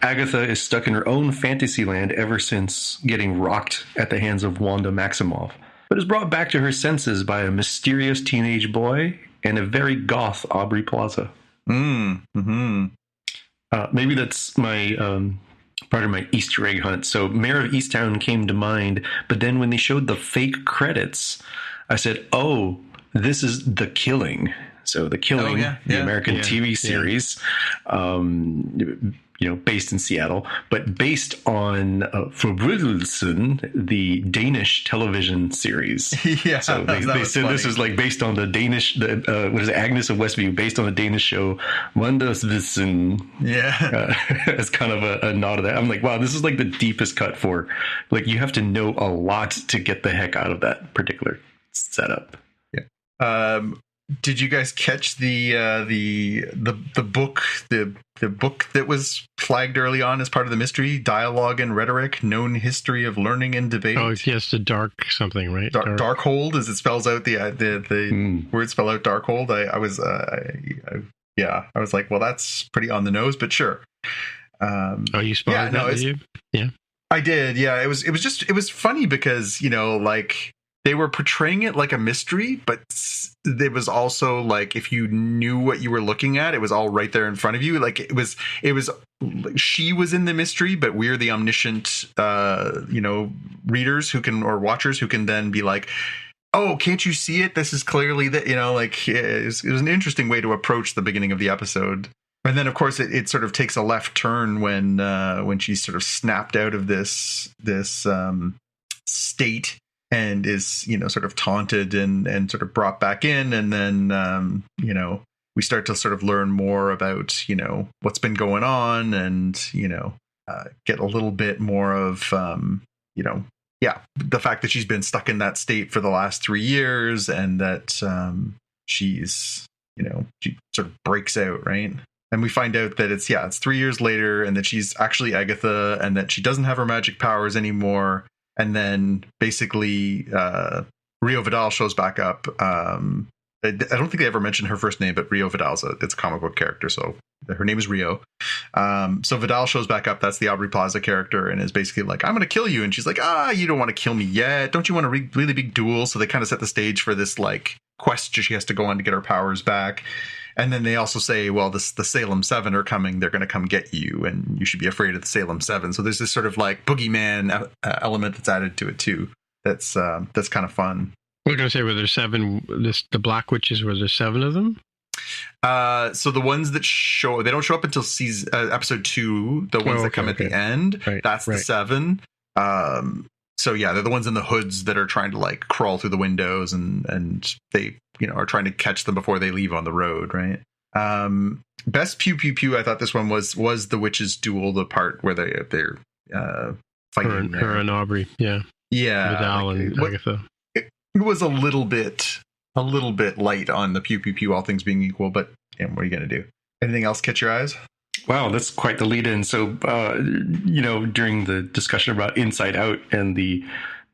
Agatha is stuck in her own fantasy land ever since getting rocked at the hands of Wanda Maximoff, but is brought back to her senses by a mysterious teenage boy and a very goth Aubrey Plaza. Maybe that's my... part of my Easter egg hunt. So Mayor of Easttown came to mind, but then when they showed the fake credits, I said, oh, this is The Killing. So The Killing, the American TV series, based in Seattle, but based on Forbrydelsen, the Danish television series. Yeah. So they said this is based on the Danish, Agnes of Westview, based on the Danish show Wondersvissen. Yeah. As kind of a nod to that. I'm like, wow, this is the deepest cut for, you have to know a lot to get the heck out of that particular setup. Yeah. Did you guys catch the book the book that was flagged early on as part of the mystery? Dialogue and Rhetoric: Known History of Learning and Debate. Oh, yes, the dark something, right? Darkhold, as it spells out the word spell out Darkhold. I was like, well, that's pretty on the nose, but sure. You spotted that, did you? Yeah, I did. Yeah, it was funny because they were portraying it like a mystery, but it was also if you knew what you were looking at, it was all right there in front of you. It was she was in the mystery, but we're the omniscient, readers or watchers who can then be like, oh, can't you see it? This is clearly that, it was an interesting way to approach the beginning of the episode. And then, of course, it sort of takes a left turn when she's sort of snapped out of this state and is, sort of taunted and sort of brought back in. And then, we start to sort of learn more about, what's been going on and, get a little bit more of, the fact that she's been stuck in that state for the last 3 years and that she's, she sort of breaks out, right? And we find out that it's 3 years later and that she's actually Agatha and that she doesn't have her magic powers anymore. And then basically Rio Vidal shows back up. I don't think they ever mentioned her first name, but Rio Vidal's it's a comic book character, so her name is Rio. So Vidal shows back up. That's the Aubrey Plaza character, and is basically like, I'm going to kill you. And she's like, you don't want to kill me yet. Don't you want a really big duel? So they kind of set the stage for this like quest she has to go on to get her powers back. And then they also say, well, the Salem 7 are coming. They're going to come get you, and you should be afraid of the Salem 7. So there's this sort of like boogeyman element that's added to it too. That's kind of fun. We're going to say, were there 7? The Black Witches, were there 7 of them? So the ones that they don't show up until episode 2. The ones that come at the end, that's the 7. So yeah, they're the ones in the hoods that are trying to like crawl through the windows, and they are trying to catch them before they leave on the road, right? Best pew pew pew. I thought this one was the witches duel, the part where they're fighting. Her and Aubrey, yeah, Vidal and Agatha. It was a little bit light on the pew pew pew, all things being equal, but what are you going to do? Anything else catch your eyes? Wow, that's quite the lead in. So, during the discussion about Inside Out and the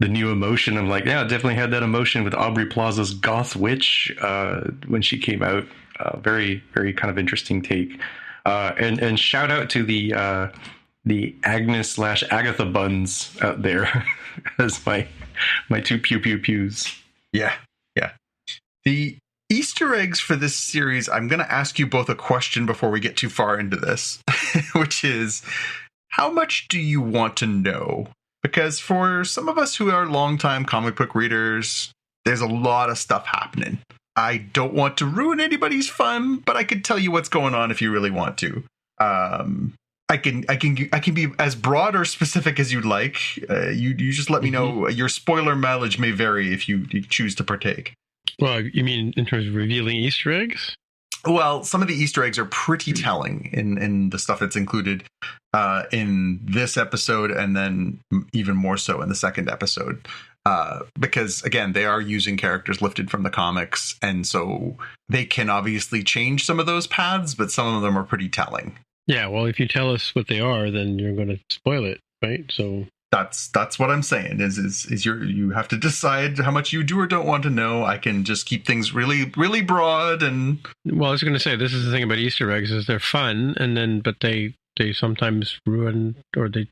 new emotion, I'm like, yeah, definitely had that emotion with Aubrey Plaza's Goth Witch when she came out. Very, very kind of interesting take. And shout out to the Agnes/Agatha buns out there as my 2 pew pew pews. Yeah. The Easter eggs for this series, I'm going to ask you both a question before we get too far into this, which is, how much do you want to know? Because for some of us who are longtime comic book readers, there's a lot of stuff happening. I don't want to ruin anybody's fun, but I could tell you what's going on if you really want to. I can be as broad or specific as you'd like. You just let me know. Your spoiler mileage may vary if you choose to partake. Well, you mean in terms of revealing Easter eggs? Well, some of the Easter eggs are pretty telling in the stuff that's included in this episode, and then even more so in the second episode. Because, again, they are using characters lifted from the comics, and so they can obviously change some of those paths, but some of them are pretty telling. Yeah, well, if you tell us what they are, then you're going to spoil it, right? So that's what I'm saying. Is you have to decide how much you do or don't want to know. I can just keep things really, really broad. And well, I was going to say, this is the thing about Easter eggs, is they're fun, but they sometimes ruin, or they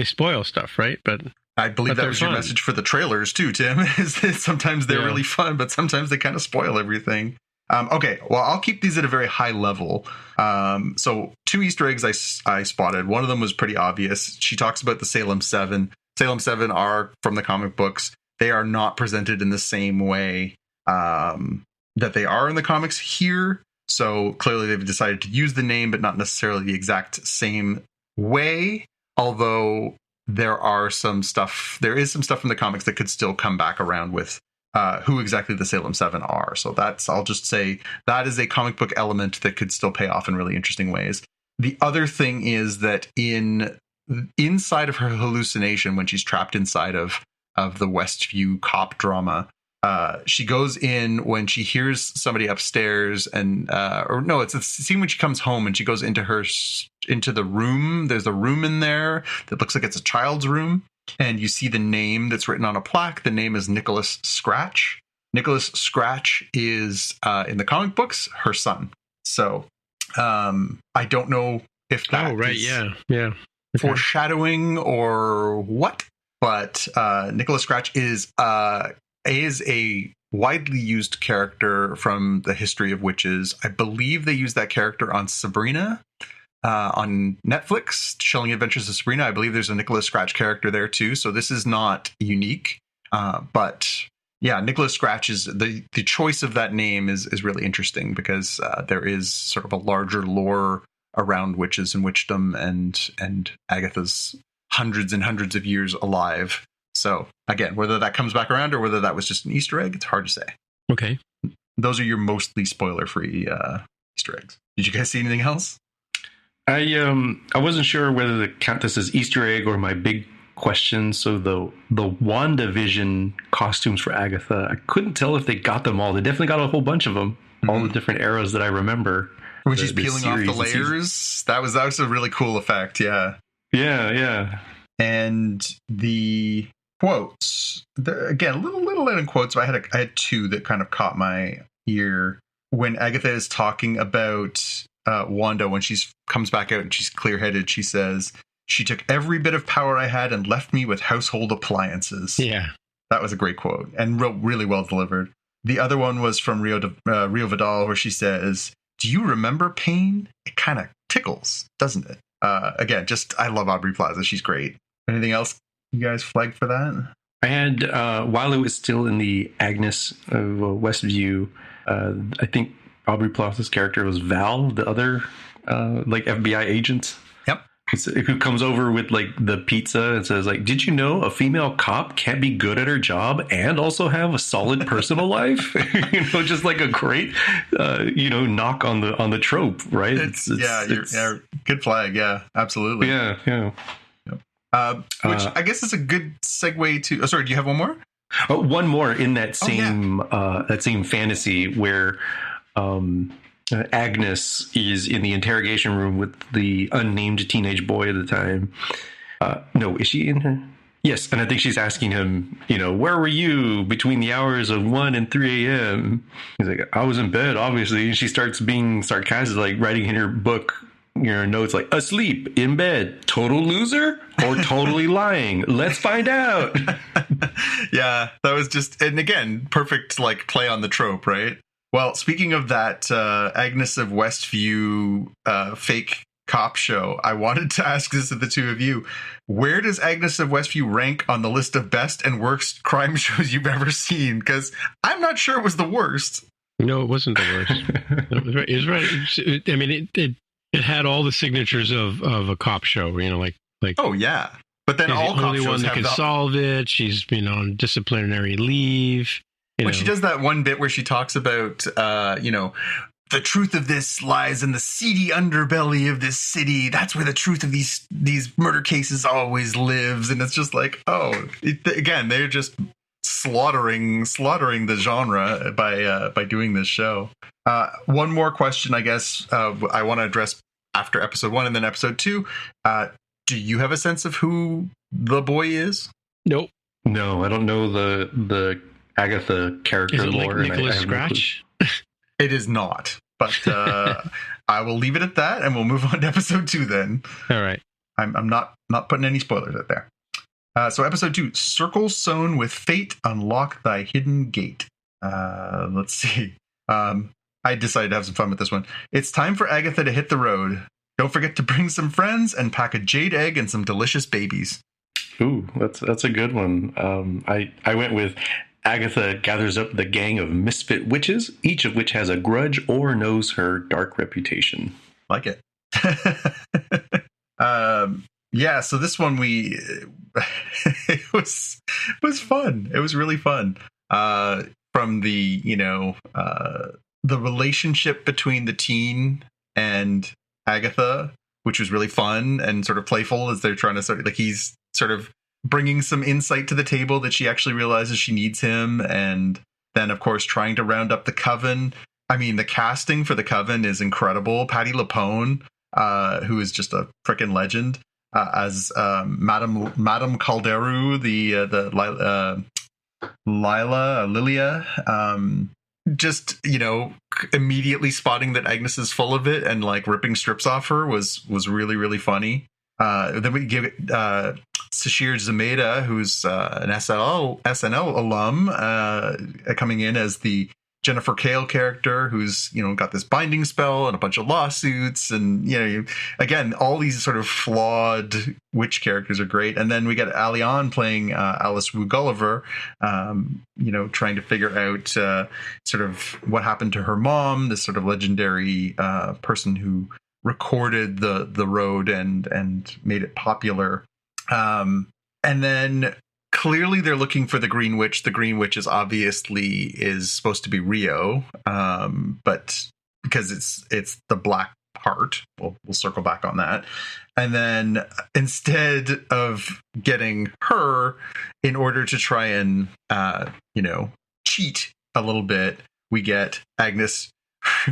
spoil stuff, right? But I believe that was your message for the trailers too, Tim. Is that sometimes they're really fun, but sometimes they kind of spoil everything. Okay, well, I'll keep these at a very high level. So 2 Easter eggs I spotted. One of them was pretty obvious. She talks about the Salem 7. Salem 7 are from the comic books. They are not presented in the same way that they are in the comics here. So clearly they've decided to use the name, but not necessarily the exact same way. Although there is some stuff in the comics that could still come back around with who exactly the Salem 7 are. So I'll just say that is a comic book element that could still pay off in really interesting ways. The other thing is that inside of her hallucination, when she's trapped inside of the Westview cop drama, she goes in when she hears somebody upstairs, and it's a scene when she comes home and she goes into the room. There's a room in there that looks like it's a child's room. And you see the name that's written on a plaque. The name is Nicholas Scratch. Nicholas Scratch is, in the comic books, her son. So I don't know if that is foreshadowing or what. But Nicholas Scratch is a widely used character from the history of witches. I believe they used that character on Sabrina. On Netflix, Chilling Adventures of Sabrina. I believe there's a Nicholas Scratch character there too, so this is not unique. But yeah, Nicholas Scratch is the choice of that name is really interesting because there is sort of a larger lore around witches and witchdom and Agatha's hundreds and hundreds of years alive. So again, whether that comes back around or whether that was just an Easter egg, it's hard to say. Okay. Those are your mostly spoiler-free Easter eggs. Did you guys see anything else? I wasn't sure whether to count this as Easter egg or my big question. So the WandaVision costumes for Agatha, I couldn't tell if they got them all. They definitely got a whole bunch of them, all the different eras that I remember. When she's peeling off the layers, that was a really cool effect. Yeah. Yeah. And the quotes. Again, little in quotes, but I had two that kind of caught my ear. When Agatha is talking about Wanda, when she comes back out and she's clear-headed, she says, "She took every bit of power I had and left me with household appliances." Yeah. That was a great quote and really well delivered. The other one was from Rio Vidal, where she says, "Do you remember pain? It kind of tickles, doesn't it?" Again, I love Aubrey Plaza. She's great. Anything else you guys flagged for that? I had, while it was still in the Agnes of Westview, I think Aubrey Plaza's character was Val, the other like FBI agent. Yep. Who comes over with like the pizza and says like, "Did you know a female cop can't be good at her job and also have a solid personal life?" Just like a great knock on the trope, right? It's good flag. Yeah, absolutely. Yeah. Which I guess is a good segue to. Oh, sorry, do you have one more? Oh, one more in that same that same fantasy where Agnes is in the interrogation room with the unnamed teenage boy at the time. No, is she in her? Yes, and I think she's asking him, where were you between the hours of 1 and 3 a.m.? He's like, "I was in bed, obviously." And she starts being sarcastic, like writing in her book, notes like, "Asleep, in bed, total loser or totally lying? Let's find out." Yeah, that was just, and again, perfect like play on the trope, right? Well, speaking of that Agnes of Westview fake cop show, I wanted to ask this of the two of you. Where does Agnes of Westview rank on the list of best and worst crime shows you've ever seen? Because I'm not sure it was the worst. No, it wasn't the worst. It was right. I mean, it had all the signatures of a cop show, like. Oh yeah, but then all the cop only shows one that can solve it. She's been on disciplinary leave. When she does that one bit where she talks about, the truth of this lies in the seedy underbelly of this city. That's where the truth of these murder cases always lives. And it's just like, again, they're just slaughtering the genre by doing this show. One more question, I guess, I want to address after episode 1 and then episode 2. Do you have a sense of who the boy is? Nope. No, I don't know the Agatha character is it lore. Nicholas Scratch? It is not, but I will leave it at that, and we'll move on to episode 2 then. All right. I'm not putting any spoilers out there. So episode 2, Circle Sewn with Fate, Unlock Thy Hidden Gate. Let's see. I decided to have some fun with this one. It's time for Agatha to hit the road. Don't forget to bring some friends and pack a jade egg and some delicious babies. Ooh, that's a good one. I went with Agatha gathers up the gang of misfit witches, each of which has a grudge or knows her dark reputation. Like it. Yeah, so this one it was fun. It was really fun. From the relationship between the teen and Agatha, which was really fun and sort of playful as they're trying to he's sort of bringing some insight to the table that she actually realizes she needs him. And then, of course, trying to round up the coven. I mean, the casting for the coven is incredible. Patti LuPone, who is just a freaking legend, as Madame Calderu, the Lilia, just immediately spotting that Agnes is full of it and like ripping strips off her was really, really funny. Then we give Sashir Zameda, who's an SNL alum, coming in as the Jennifer Kale character, who's got this binding spell and a bunch of lawsuits, and again, all these sort of flawed witch characters are great. And then we get Alian playing Alice Wu Gulliver, trying to figure out sort of what happened to her mom, this sort of legendary person who recorded the road and made it popular. And then clearly they're looking for the Green Witch. The Green Witch is supposed to be Rio, but because it's the black heart, we'll circle back on that. And then instead of getting her, in order to try and cheat a little bit, we get Agnes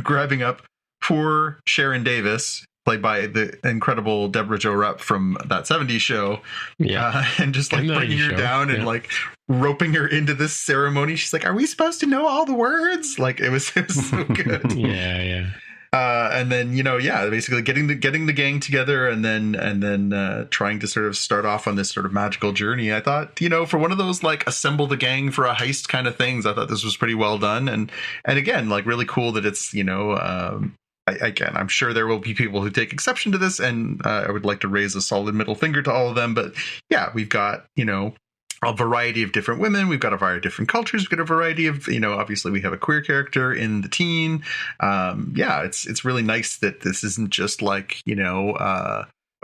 grabbing up poor Sharon Davis, played by the incredible Deborah Jo Rupp from that 70s show. Yeah. And just like bringing her down and like roping her into this ceremony. She's like, are we supposed to know all the words? Like it was so good. Yeah. And then, basically getting the gang together and then trying to sort of start off on this sort of magical journey. I thought, for one of those like assemble the gang for a heist kind of things, I thought this was pretty well done. And again, like really cool that it's, again, I'm sure there will be people who take exception to this, and I would like to raise a solid middle finger to all of them. But yeah, we've got, a variety of different women. We've got a variety of different cultures. We've got a variety of, obviously we have a queer character in the teen. It's really nice that this isn't just like,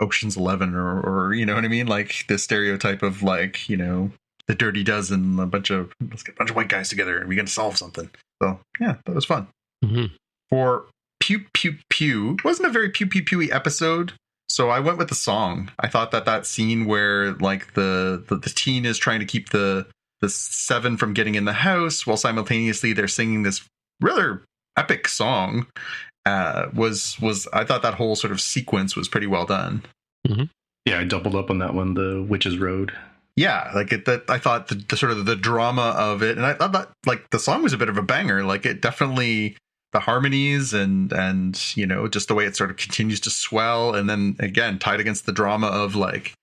Ocean's 11 or you know what I mean? Like the stereotype of like, the Dirty Dozen, let's get a bunch of white guys together and we're going to solve something. So yeah, that was fun. Mm-hmm. For Pew Pew Pew, it wasn't a very pew pew pewy episode. So I went with the song. I thought that scene where like the teen is trying to keep the seven from getting in the house while simultaneously they're singing this rather epic song was I thought that whole sort of sequence was pretty well done. Mm-hmm. Yeah, I doubled up on that one, the Witch's Road. Yeah, like I thought the sort of the drama of it, and I thought that like the song was a bit of a banger. Like it definitely, the harmonies and just the way it sort of continues to swell, and then again tied against the drama of like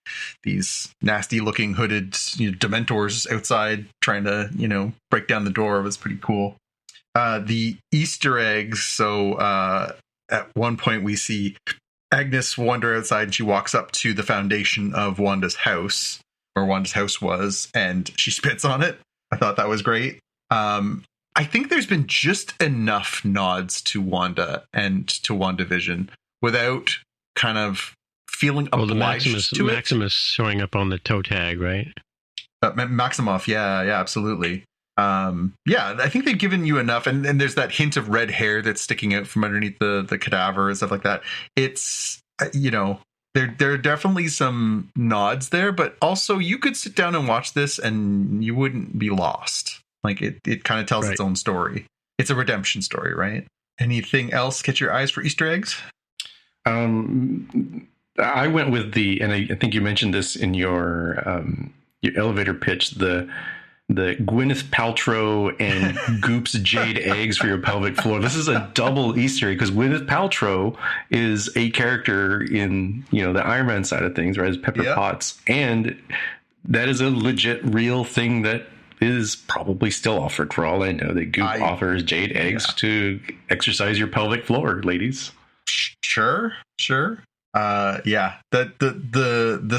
these nasty looking hooded dementors outside trying to break down the door was pretty cool. The Easter eggs. So at one point we see Agnes wander outside and she walks up to the foundation of Wanda's house, or Wanda's house was, and she spits on it. I thought that was great. I think there's been just enough nods to Wanda and to WandaVision without kind of feeling obliged to it. Maximus showing up on the toe tag, right? Maximoff, yeah, absolutely. I think they've given you enough, and there's that hint of red hair that's sticking out from underneath the cadaver and stuff like that. It's there are definitely some nods there, but also you could sit down and watch this and you wouldn't be lost. Like it kind of tells its own story. It's a redemption story, right? Anything else catch your eyes for Easter eggs? I went with and I think you mentioned this in your elevator pitch, the Gwyneth Paltrow and Goop's jade eggs for your pelvic floor. This is a double Easter egg because Gwyneth Paltrow is a character in the Iron Man side of things, right? As Pepper Potts, and that is a legit real thing that is probably still offered, for all I know. That Goop offers jade eggs to exercise your pelvic floor, ladies. Sure. The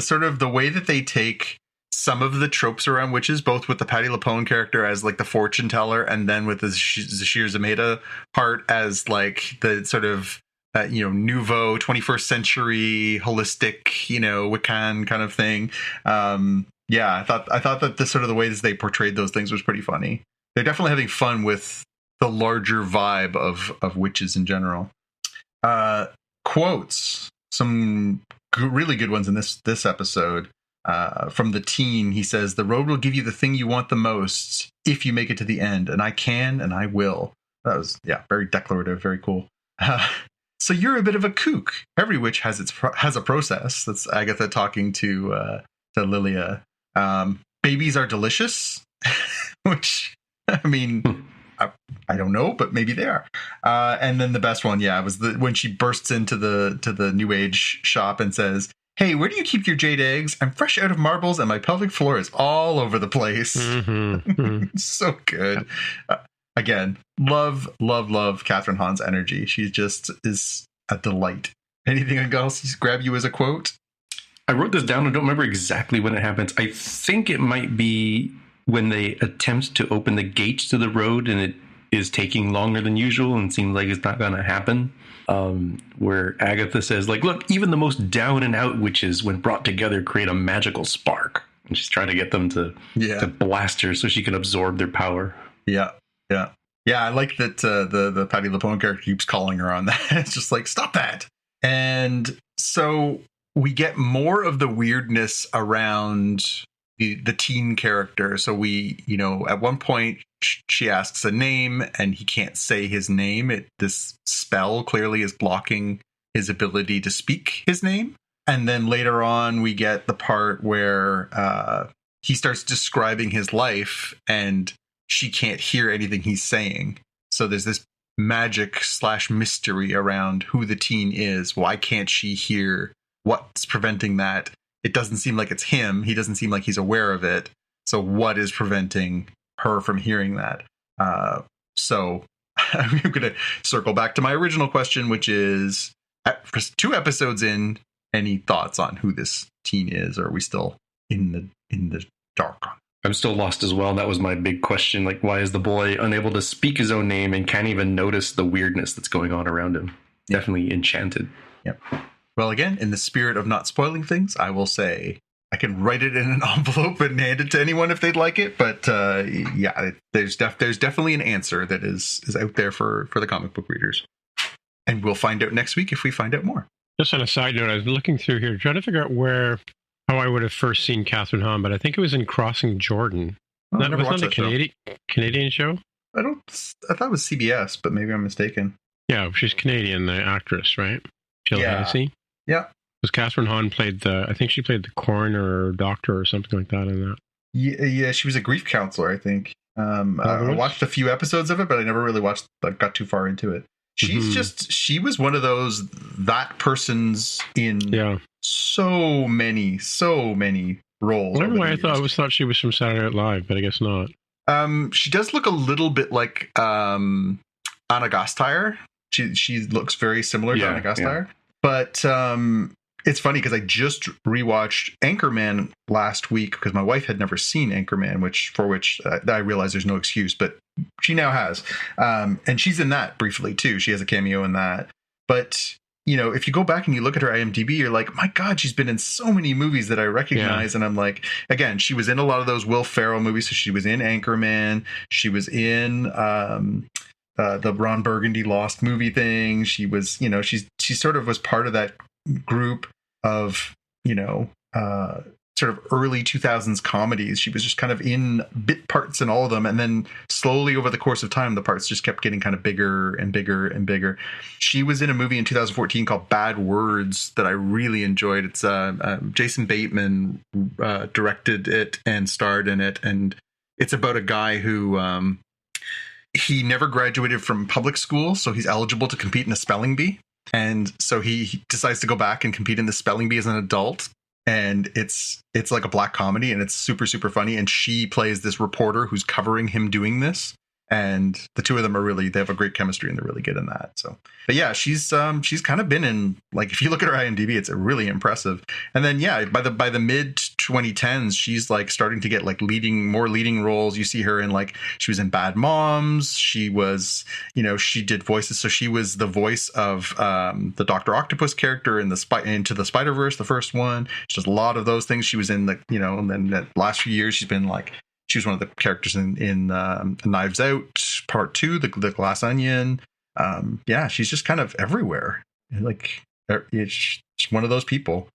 sort of the way that they take some of the tropes around witches, both with the Patti LuPone character as like the fortune teller, and then with the Zashir Zameda part as like the sort of nouveau 21st century holistic Wiccan kind of thing. I thought that the sort of the ways they portrayed those things was pretty funny. They're definitely having fun with the larger vibe of witches in general. Quotes, some really good ones in this episode. From the teen, he says, "The road will give you the thing you want the most if you make it to the end, and I can and I will." That was very declarative, very cool. So you're a bit of a kook. Every witch has a process. That's Agatha talking to Lilia. Babies are delicious, which I mean, I don't know, but maybe they are. And then the best one, was when she bursts into the New Age shop and says, "Hey, where do you keep your jade eggs? I'm fresh out of marbles and my pelvic floor is all over the place." Mm-hmm. So good. Again, love Catherine Hahn's energy. She just is a delight. Anything else grab you as a quote? I wrote this down. I don't remember exactly when it happens. I think it might be when they attempt to open the gates to the road and it is taking longer than usual and seems like it's not going to happen. Where Agatha says, like, "Look, even the most down and out witches, when brought together, create a magical spark." And she's trying to get them to blast her so she can absorb their power. Yeah. I like that the Patti LuPone character keeps calling her on that. It's just like, stop that. And so we get more of the weirdness around the teen character. So we, at one point she asks a name and he can't say his name. This spell clearly is blocking his ability to speak his name. And then later on, we get the part where he starts describing his life and she can't hear anything he's saying. So there's this magic / mystery around who the teen is. Why can't she hear? What's preventing that? It doesn't seem like it's him. He doesn't seem like he's aware of it. So what is preventing her from hearing that? So I'm going to circle back to my original question, which is 2 episodes in, any thoughts on who this teen is? Or are we still in the dark? I'm still lost as well. That was my big question. Like, why is the boy unable to speak his own name and can't even notice the weirdness that's going on around him? Yep. Definitely enchanted. Yep. Well, again, in the spirit of not spoiling things, I will say I can write it in an envelope and hand it to anyone if they'd like it. But yeah, there's definitely an answer that is out there for the comic book readers. And we'll find out next week if we find out more. Just on a side note, I was looking through here, trying to figure out how I would have first seen Catherine Hahn, but I think it was in Crossing Jordan. Oh, That was not a Canadian show? I thought it was CBS, but maybe I'm mistaken. Yeah, she's Canadian, the actress, right? Jill Hennessy. Yeah. Because Catherine Hahn I think she played the coroner or doctor or something like that in that. Yeah, she was a grief counselor, I think. I watched a few episodes of it, but I never really got too far into it. She was one of those, that person's in so many roles. I don't know why I always thought she was from Saturday Night Live, but I guess not. She does look a little bit like Anna Gasteyer. She looks very similar to Anna Gasteyer. Yeah. But it's funny because I just rewatched Anchorman last week because my wife had never seen Anchorman, for which I realize there's no excuse, but she now has. And she's in that briefly too. She has a cameo in that. But if you go back and you look at her IMDb, you're like, my God, she's been in so many movies that I recognize. Yeah. And I'm like, again, she was in a lot of those Will Ferrell movies. So she was in Anchorman. She was in the Ron Burgundy Lost movie thing. She was, she sort of was part of that group of, sort of early 2000s comedies. She was just kind of in bit parts in all of them. And then slowly over the course of time, the parts just kept getting kind of bigger and bigger and bigger. She was in a movie in 2014 called Bad Words that I really enjoyed. It's Jason Bateman directed it and starred in it. And it's about a guy who he never graduated from public school, so he's eligible to compete in a spelling bee. And so he decides to go back and compete in the spelling bee as an adult. And it's like a black comedy, and it's super, super funny. And she plays this reporter who's covering him doing this. And the two of them they have a great chemistry, and they're really good in that. So, but yeah, she's kind of been in, like, if you look at her IMDb, it's really impressive. And then, yeah, by the mid 2010s, she's like starting to get like more leading roles. You see her in, like, she was in Bad Moms. She was, she did voices. So she was the voice of the Dr. Octopus character in Into the Spider-Verse, the first one. She does a lot of those things. She was in and then the last few years, she's been like, she was one of the characters in Knives Out Part 2, the Glass Onion. Yeah, she's just kind of everywhere. Like, she's one of those people.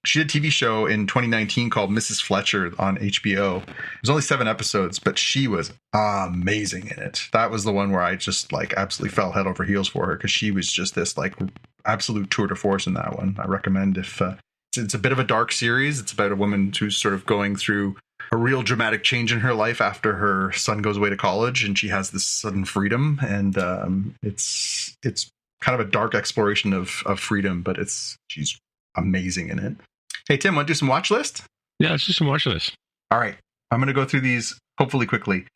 She did a TV show in 2019 called Mrs. Fletcher on HBO. It was only 7 episodes, but she was amazing in it. That was the one where I just like absolutely fell head over heels for her, because she was just this like absolute tour de force in that one. I recommend if it's a bit of a dark series. It's about a woman who's sort of going through a real dramatic change in her life after her son goes away to college, and she has this sudden freedom. And it's kind of a dark exploration of freedom, but she's amazing in it. Hey, Tim, want to do some watch list? Yeah, let's do some watch list. All right. I'm going to go through these hopefully quickly.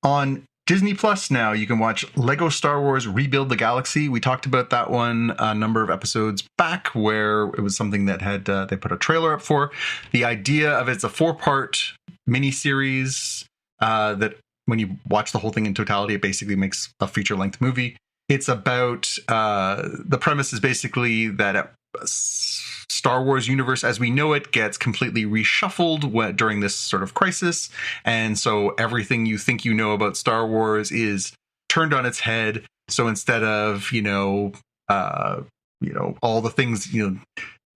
On Disney Plus now, you can watch Lego Star Wars Rebuild the Galaxy. We talked about that one a number of episodes back, where it was something that had they put a trailer up for. The idea of it's a 4-part miniseries that when you watch the whole thing in totality, it basically makes a feature-length movie. It's about the premise is basically that Star Wars universe as we know it gets completely reshuffled during this sort of crisis. And so everything you think you know about Star Wars is turned on its head. So instead of, all the things,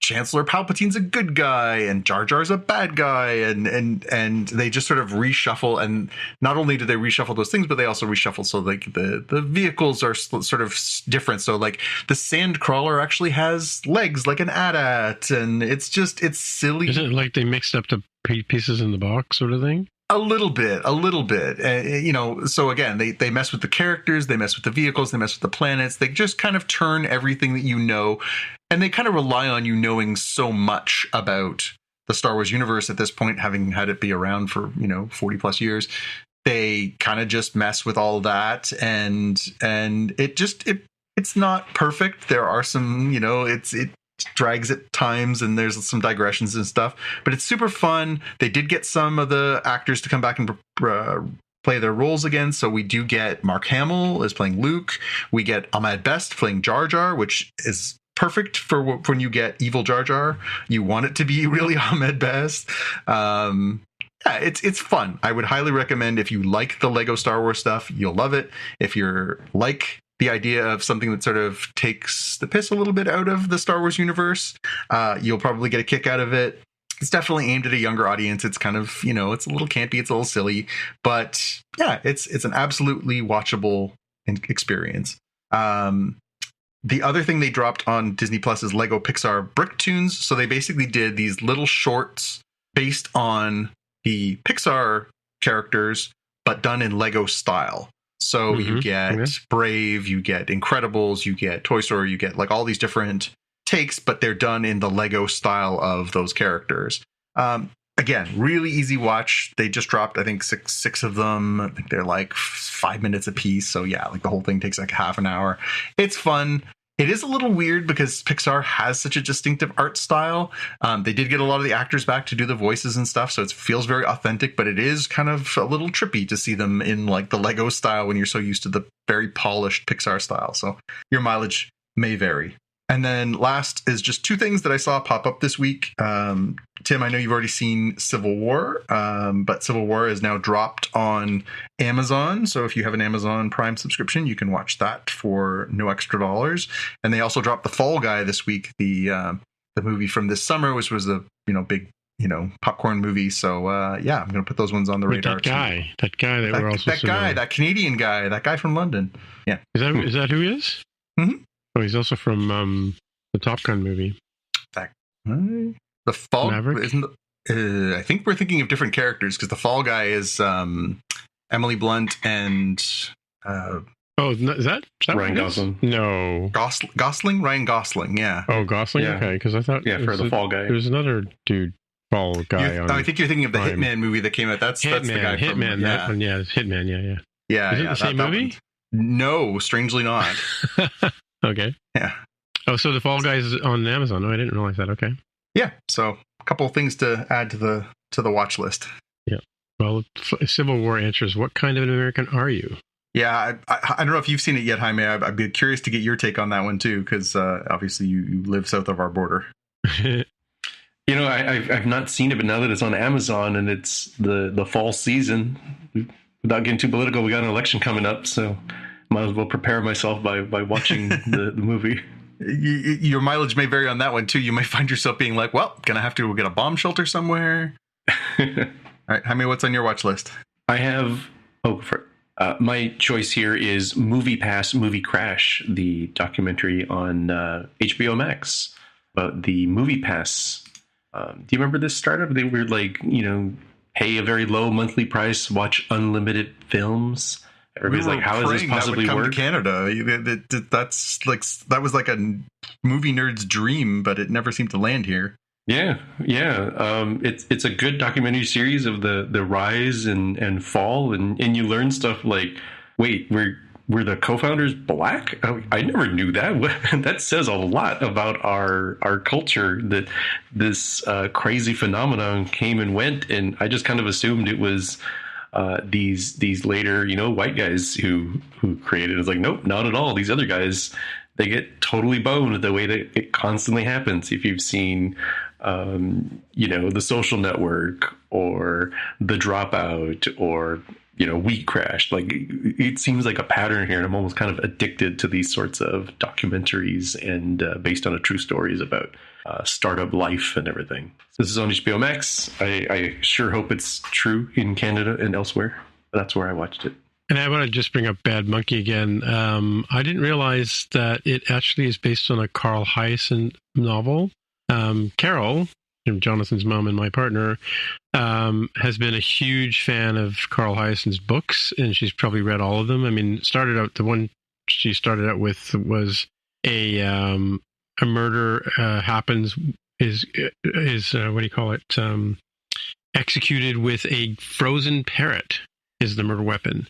Chancellor Palpatine's a good guy and Jar Jar's a bad guy, and they just sort of reshuffle. And not only do they reshuffle those things, but they also reshuffle so like the vehicles are sort of different. So like the Sandcrawler actually has legs like an AT-AT, and it's silly. Isn't it like they mixed up the pieces in the box sort of thing? A little bit. So again, they mess with the characters, they mess with the vehicles, they mess with the planets. They just kind of turn everything that you know, and they kind of rely on you knowing so much about the Star Wars universe at this point, having had it be around for 40 plus years. They kind of just mess with all that, and it's not perfect. There are some, it drags at times and there's some digressions and stuff, but it's super fun. They did get some of the actors to come back and play their roles again. So we do get Mark Hamill is playing Luke. We get Ahmed Best playing Jar Jar, which is perfect for when you get evil Jar Jar. You want it to be really Ahmed Best. It's fun. I would highly recommend, if you like the Lego Star Wars stuff, you'll love it. If you're like the idea of something that sort of takes the piss a little bit out of the Star Wars universe, you'll probably get a kick out of it. It's definitely aimed at a younger audience. It's kind of, it's a little campy, it's a little silly, but yeah, it's an absolutely watchable experience. The other thing they dropped on Disney Plus is Lego Pixar Bricktoons. So they basically did these little shorts based on the Pixar characters, but done in Lego style. So you get Brave, you get Incredibles, you get Toy Story, you get like all these different takes, but they're done in the Lego style of those characters. Again, really easy watch. They just dropped, I think, six of them. I think they're like 5 minutes a piece. So yeah, like the whole thing takes like half an hour. It's fun. It is a little weird because Pixar has such a distinctive art style. They did get a lot of the actors back to do the voices and stuff, so it feels very authentic, but it is kind of a little trippy to see them in like the Lego style when you're so used to the very polished Pixar style. So your mileage may vary. And then last is just two things that I saw pop up this week. Tim, I know you've already seen Civil War, but Civil War is now dropped on Amazon. So if you have an Amazon Prime subscription, you can watch that for no extra dollars. And they also dropped The Fall Guy this week, the movie from this summer, which was a big popcorn movie. So yeah, I'm going to put those ones on the radar. That Canadian guy, that guy from London. Yeah, is that who he is? Mm-hmm. Oh, he's also from the Top Gun movie. The Fall Maverick? Isn't. I think we're thinking of different characters because the Fall Guy is Emily Blunt and. Is that Ryan Gosling? No, Gosling, Ryan Gosling. Yeah. Oh, Gosling. Yeah. Okay, because I thought for the Fall Guy. There's another dude. Fall Guy. I think you're thinking of the Prime. Hitman movie that came out. That's the guy from Hitman. That one, yeah, it's Hitman. Yeah. Is it the same movie? No, strangely not. Okay. Yeah. Oh, so the Fall Guy is on Amazon. No, I didn't realize that. Okay. Yeah. So a couple of things to add to the watch list. Yeah. Well, Civil War answers, what kind of an American are you? Yeah, I don't know if you've seen it yet, Jaime. I'd be curious to get your take on that one too, because obviously you live south of our border. I've not seen it, but now that it's on Amazon and it's the fall season, without getting too political, we got an election coming up, so might as well prepare myself by watching the movie. Your mileage may vary on that one too. You may find yourself being like, well, gonna have to get a bomb shelter somewhere. All right, Jaime, what's on your watch list? I have my choice here is Movie Pass, Movie Crash, the documentary on HBO Max about the Movie Pass. Do you remember this startup? They were like, pay a very low monthly price, watch unlimited films. Everybody's like, how does this possibly work? To Canada, that was like a movie nerd's dream, but it never seemed to land here. Yeah. It's a good documentary series of the rise and fall, and you learn stuff like, wait, were the co-founders black? I never knew that. That says a lot about our culture, that this crazy phenomenon came and went, and I just kind of assumed it was these later, white guys who created it. It's like, nope, not at all. These other guys, they get totally boned the way that it constantly happens. If you've seen, The Social Network or The Dropout or wheat crashed. Like, it seems like a pattern here, and I'm almost kind of addicted to these sorts of documentaries and based on a true stories about startup life and everything. This is on HBO Max. I sure hope it's true in Canada and elsewhere. That's where I watched it. And I want to just bring up Bad Monkey again. I didn't realize that it actually is based on a Carl Hyacin novel. Carol, Jonathan's mom and my partner, has been a huge fan of Carl Hyacin's books, and she's probably read all of them. I mean, the one she started out with was a murder happens is what do you call it? Executed with a frozen parrot is the murder weapon.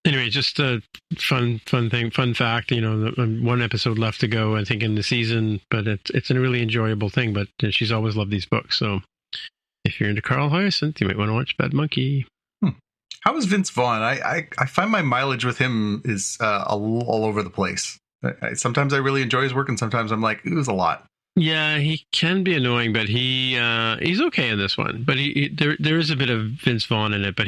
Anyway, just a fun fact. One episode left to go, I think, in the season, but it's a really enjoyable thing. But she's always loved these books, so if you're into Carl Hyacin, you might want to watch Bad Monkey. How is Vince Vaughn? I find my mileage with him is all over the place. Sometimes I really enjoy his work, and sometimes I'm like, it was a lot. Yeah, he can be annoying, but he's okay in this one. But there is a bit of Vince Vaughn in it, but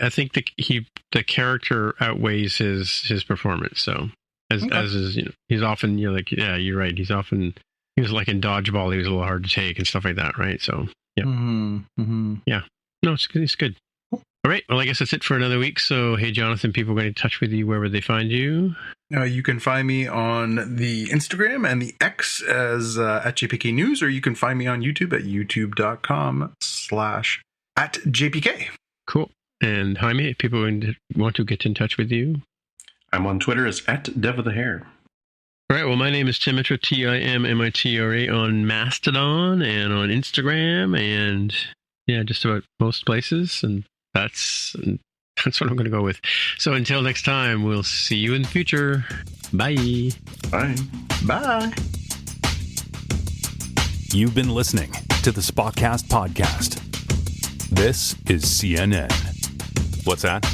I think the character outweighs his performance. So as is, he's often you're right. He was like in Dodgeball, he was a little hard to take and stuff like that, right? So yeah, yeah, no, it's good. All right, well, I guess that's it for another week. So, hey, Jonathan, people get in touch with you wherever they find you. You can find me on the Instagram and the X as at JPK News, or you can find me on YouTube at youtube.com/@JPK. Cool. And Jaime, if people want to get in touch with you. I'm on Twitter as @DevOfTheHair. All right, well, my name is Timitra, TIMMITRA, on Mastodon and on Instagram and, just about most places. And that's what I'm going to go with. So until next time, we'll see you in the future. Bye. Bye. Bye. You've been listening to the Spotcast podcast. This is CNN. What's that?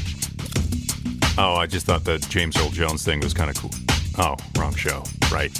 Oh, I just thought the James Earl Jones thing was kind of cool. Oh, wrong show. Right.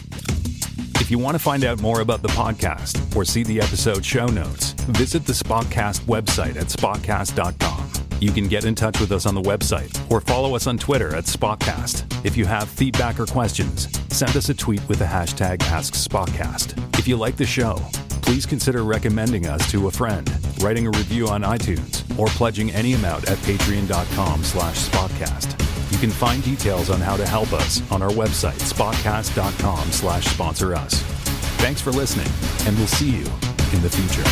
If you want to find out more about the podcast or see the episode show notes, visit the Spotcast website at spotcast.com. You can get in touch with us on the website or follow us on Twitter at Spotcast. If you have feedback or questions, send us a tweet with the hashtag AskSpotcast. If you like the show, please consider recommending us to a friend, writing a review on iTunes, or pledging any amount at patreon.com/Spotcast. You can find details on how to help us on our website, spotcast.com/sponsor us. Thanks for listening, and we'll see you in the future.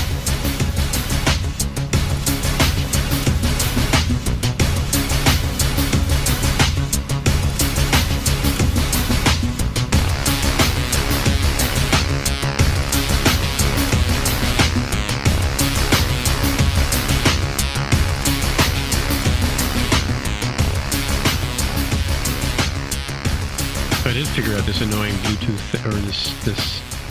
I did figure out this annoying Bluetooth, or this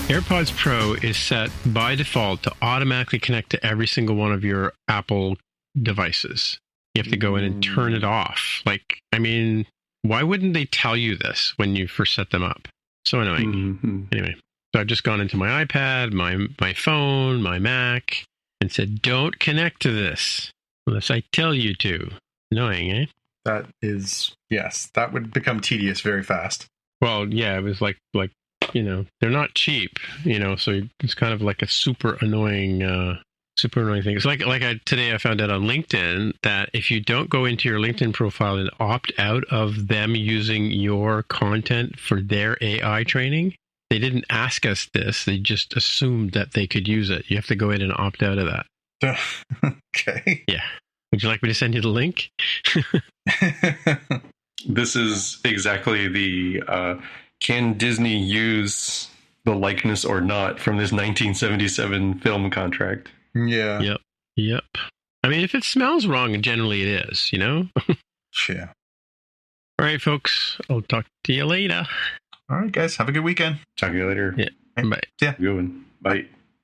AirPods Pro is set by default to automatically connect to every single one of your Apple devices. You have to go in and turn it off. Like, I mean, why wouldn't they tell you this when you first set them up? So annoying. Anyway, so I've just gone into my iPad, my phone, my Mac, and said, don't connect to this unless I tell you to. Annoying, eh? That is, yes, that would become tedious very fast. Well, yeah, it was like they're not cheap, so it's kind of like a super annoying thing. It's like today I found out on LinkedIn that if you don't go into your LinkedIn profile and opt out of them using your content for their AI training, they didn't ask us this. They just assumed that they could use it. You have to go in and opt out of that. Okay. Yeah. Would you like me to send you the link? This is exactly the can Disney use the likeness or not from this 1977 film contract. Yeah. Yep. I mean, if it smells wrong, generally it is, Yeah. All right, folks. I'll talk to you later. All right, guys. Have a good weekend. Talk to you later. Yeah. Bye. Yeah. Good one. Bye.